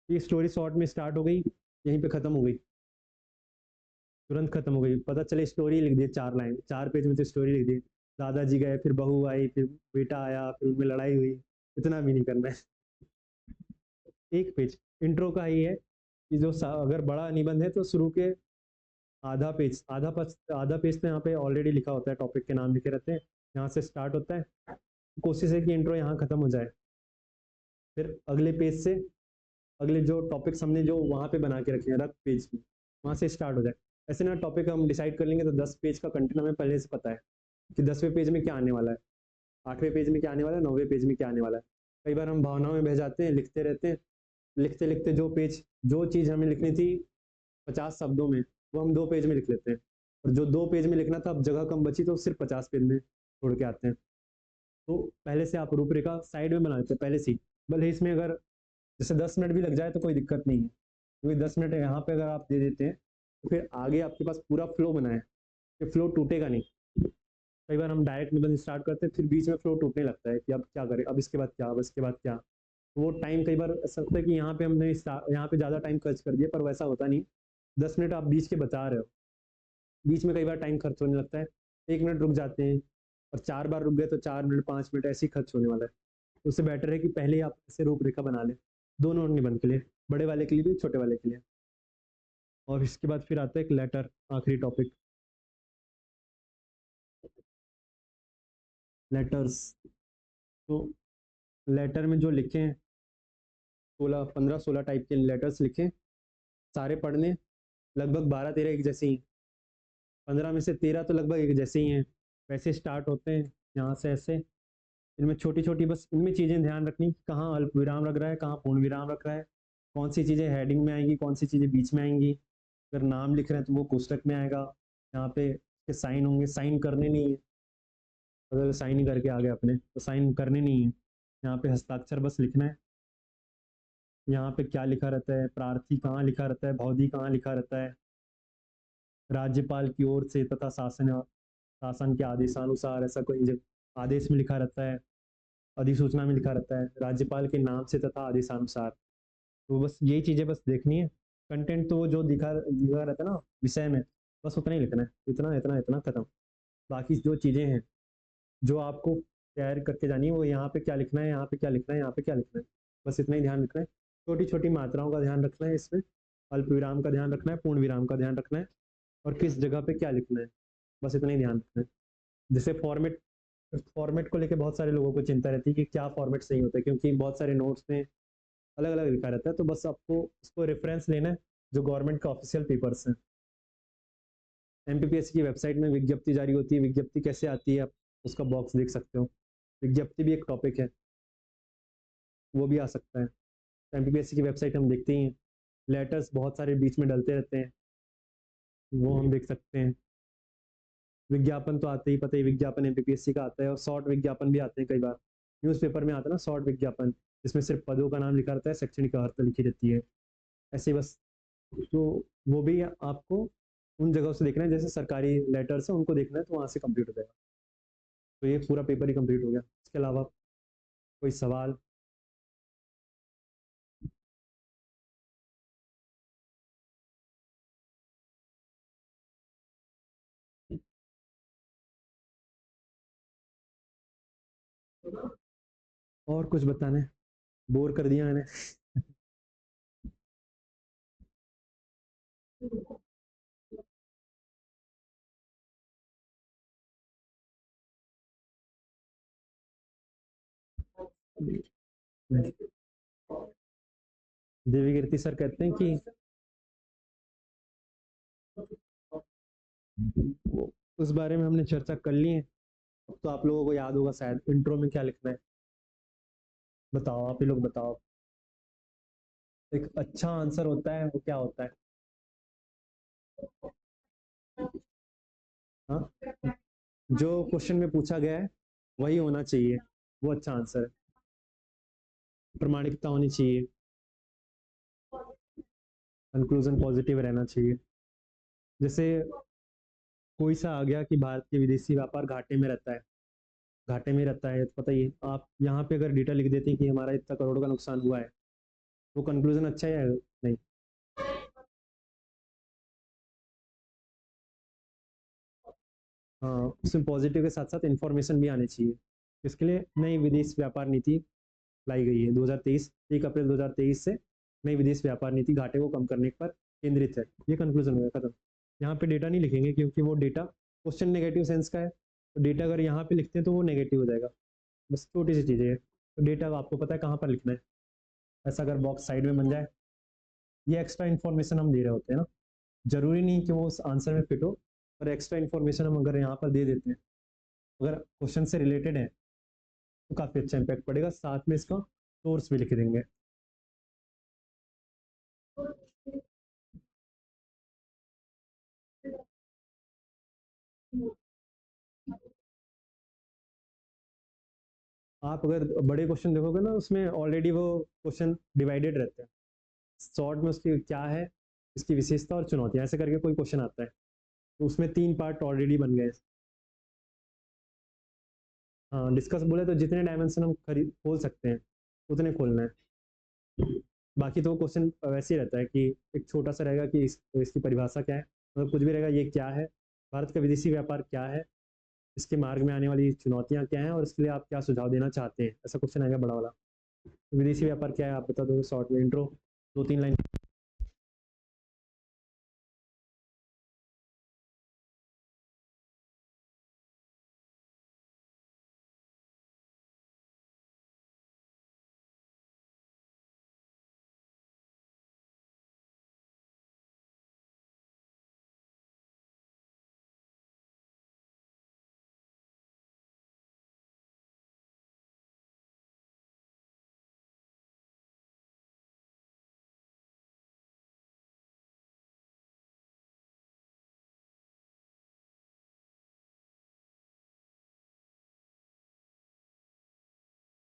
ये स्टोरी शॉर्ट में स्टार्ट हो गई, यहीं पे खत्म हो गई, तुरंत खत्म हो गई। पता चले स्टोरी लिख दी 4 लाइन, 4 पेज में तो स्टोरी लिख दी। दादाजी गए, फिर बहू आई, फिर बेटा आया, फिर उनमें लड़ाई हुई, इतना भी नहीं करना है। 1 पेज इंट्रो का ही है कि जो अगर बड़ा निबंध है तो शुरू के आधा पेज तो यहाँ पे ऑलरेडी लिखा होता है, टॉपिक के नाम लिखे रहते हैं, यहाँ से स्टार्ट होता है। कोशिश है कि इंट्रो यहाँ खत्म हो जाए, फिर अगले पेज से अगले जो टॉपिक्स हमने जो वहाँ पे बना के रखे हैं रफ पेज में, वहाँ से स्टार्ट हो जाए। ऐसे ना टॉपिक हम डिसाइड कर लेंगे तो 10 पेज का कंटेंट हमें पहले से पता है कि 10वें पेज में क्या आने वाला है, 8वें पेज में क्या आने वाला है, 9वें पेज में क्या आने वाला है। कई बार हम भावनाओं में बह जाते हैं, लिखते रहते हैं, लिखते लिखते जो चीज़ हमें लिखनी थी 50 शब्दों में, वो हम 2 पेज में लिख लेते हैं। और जो 2 पेज में लिखना था, अब जगह कम बची तो सिर्फ 50 पेज में छोड़ के आते हैं। तो पहले से आप रूपरेखा साइड में बना लेते हैं पहले से ही। भले इसमें अगर जैसे 10 मिनट भी लग जाए तो कोई दिक्कत नहीं है, क्योंकि 10 मिनट यहाँ पे अगर आप दे देते हैं तो फिर आगे आपके पास पूरा फ्लो बना है, ये फ्लो टूटेगा नहीं। कई बार हम डायरेक्ट निबंध स्टार्ट करते हैं, फिर बीच में फ्लो टूटने लगता है कि अब क्या करें, अब इसके बाद क्या, अब इसके बाद क्या। तो वो टाइम कई बार ऐसा लगता है कि यहाँ पे हमने यहाँ पे ज़्यादा टाइम खर्च कर दिया, पर वैसा होता नहीं। 10 मिनट आप बीच के बचा रहे हो, बीच में कई बार टाइम खर्च होने लगता है, 1 मिनट रुक जाते हैं, और 4 बार रुक गए तो 4 मिनट 5 मिनट ऐसे ही खर्च होने वाला है। तो उससे बेटर है कि पहले ही आप ऐसे रूपरेखा बना लें, दोनों निबंध के लिए, बड़े वाले के लिए भी, छोटे वाले के लिए। और इसके बाद फिर आता है एक लेटर, आखिरी टॉपिक, लेटर्स। तो लेटर में जो लिखे हैं 15-16 टाइप के लेटर्स लिखे, सारे पढ़ने, लगभग 12-13 एक जैसे ही, 15 में से 13 तो लगभग एक जैसे ही हैं, वैसे स्टार्ट होते हैं यहाँ से ऐसे। इनमें छोटी छोटी बस इनमें चीज़ें ध्यान रखनी कि कहाँ अल्प विराम रख रहा है, कहाँ पूर्ण विराम रख रहा है, कौन सी चीज़ें हेडिंग में आएंगी, कौन सी चीज़ें बीच में आएंगी। अगर नाम लिख रहे हैं तो वो कोष्टक में आएगा, यहाँ पे इसके साइन होंगे, साइन करने नहीं है। अगर साइन ही करके आ गए अपने तो साइन करने नहीं है, यहाँ पे हस्ताक्षर बस लिखना है। यहाँ पे क्या लिखा रहता है, प्रार्थी कहाँ लिखा रहता है, भौदी कहाँ लिखा रहता है, राज्यपाल की ओर से तथा शासन के आदेशानुसार, ऐसा कोई आदेश में लिखा रहता है, अधिसूचना में लिखा रहता है, राज्यपाल के नाम से तथा आदेशानुसार। तो बस यही चीज़ें बस देखनी है। कंटेंट तो वो जो दिखा दिखा रहता है ना विषय में, बस उतना ही लिखना है, इतना इतना इतना खत्म। बाकी जो चीज़ें हैं जो आपको तैयार करके जानी है, वो यहाँ पे क्या लिखना है, यहाँ पे क्या लिखना है, यहाँ पे क्या लिखना है, बस इतना ही ध्यान रखना है। छोटी छोटी मात्राओं का ध्यान रखना है इसमें, अल्प विराम का ध्यान रखना है, पूर्ण विराम का ध्यान रखना है, और किस जगह पे क्या लिखना है, बस इतना ही ध्यान रखना है। जैसे फॉर्मेट फॉर्मेट को लेके बहुत सारे लोगों को चिंता रहती है कि क्या फॉर्मेट सही होता है, क्योंकि बहुत सारे नोट्स में अलग अलग लिखा रहता है। तो बस आपको उसको रेफरेंस लेना है जो गवर्नमेंट का ऑफिशियल पेपर्स हैं। एमपीपीएससी की वेबसाइट में विज्ञप्ति जारी होती है, विज्ञप्ति कैसे आती है आप उसका बॉक्स देख सकते हो। विज्ञप्ति भी एक टॉपिक है, वो भी आ सकता है। एमपीपीएससी की वेबसाइट हम देखते ही हैं। लेटर्स बहुत सारे बीच में डलते रहते हैं, वो हम देख सकते हैं। विज्ञापन तो आते ही, पता ही विज्ञापन एमपीपीएससी का आता है, और शॉर्ट विज्ञापन भी आते हैं कई बार। न्यूज़पेपर में आता है ना शॉर्ट विज्ञापन, जिसमें सिर्फ पदों का नाम लिखा रहता है, शैक्षणिक अर्हता लिखी रहती है, ऐसे बस। तो वो भी आपको उन जगहों से देखना है, जैसे सरकारी लेटर्स है उनको देखना है, तो वहाँ से कंप्लीट हो जाएगा। तो ये पूरा पेपर ही कंप्लीट हो गया। इसके अलावा कोई सवाल? और कुछ बताने? बोर कर दिया मैंने। देवी कीर्ति सर कहते हैं कि वो, उस बारे में हमने चर्चा कर ली है। अब तो आप लोगों को याद होगा शायद, इंट्रो में क्या लिखना है। बताओ, आप ही लोग बताओ। एक अच्छा आंसर होता है वो क्या होता है? हाँ, जो क्वेश्चन में पूछा गया है वही होना चाहिए, वो अच्छा आंसर है। प्रामाणिकता होनी चाहिए, कंक्लूजन पॉजिटिव रहना चाहिए। जैसे कोई सा आ गया कि भारत के विदेशी व्यापार घाटे में रहता है, घाटे में रहता है, तो पता ही है। आप यहाँ पे अगर डेटा लिख देते हैं कि हमारा इतना करोड़ का नुकसान हुआ है, वो कंक्लूजन अच्छा है या नहीं? हाँ, उसमें पॉजिटिव के साथ साथ इंफॉर्मेशन भी आनी चाहिए। इसके लिए नई विदेश व्यापार नीति लाई गई है 2023, 1 अप्रैल 2023 से नई विदेश व्यापार नीति घाटे को कम करने पर केंद्रित है। ये कंक्लूजन हो गया, खत्म। यहाँ पे डेटा नहीं लिखेंगे, क्योंकि वो डेटा क्वेश्चन नेगेटिव सेंस का है, तो डेटा अगर यहाँ पे लिखते हैं तो वो नेगेटिव हो जाएगा। बस छोटी सी चीज़ें है, तो डेटा आपको पता है कहाँ पर लिखना है। ऐसा अगर बॉक्स साइड में बन जाए, ये एक्स्ट्रा इन्फॉर्मेशन हम दे रहे होते हैं ना, जरूरी नहीं कि वो उस आंसर में फिट हो, पर एक्स्ट्रा इन्फॉर्मेशन हम अगर यहाँ पर दे देते हैं, अगर क्वेश्चन से रिलेटेड है, तो काफ़ी अच्छा इम्पैक्ट पड़ेगा। साथ में इसका सोर्स भी लिख देंगे। आप अगर बड़े क्वेश्चन देखोगे ना, उसमें ऑलरेडी वो क्वेश्चन डिवाइडेड रहते हैं। शॉर्ट में उसकी क्या है, इसकी विशेषता और चुनौतियां, ऐसे करके कोई क्वेश्चन आता है, तो उसमें 3 पार्ट ऑलरेडी बन गए। हाँ, डिस्कस बोले तो जितने डायमेंशन हम खरीद खोल सकते हैं उतने खोलना है। बाकी तो क्वेश्चन वैसे ही रहता है कि एक छोटा सा रहेगा कि इसकी परिभाषा क्या है, मतलब कुछ भी रहेगा, ये क्या है, भारत का विदेशी व्यापार क्या है, इसके मार्ग में आने वाली चुनौतियां क्या हैं, और इसके लिए आप क्या सुझाव देना चाहते हैं, ऐसा क्वेश्चन आएगा बड़ा वाला। विदेशी व्यापार क्या है आप बता दो शॉर्ट में, इंट्रो 2-3 लाइन।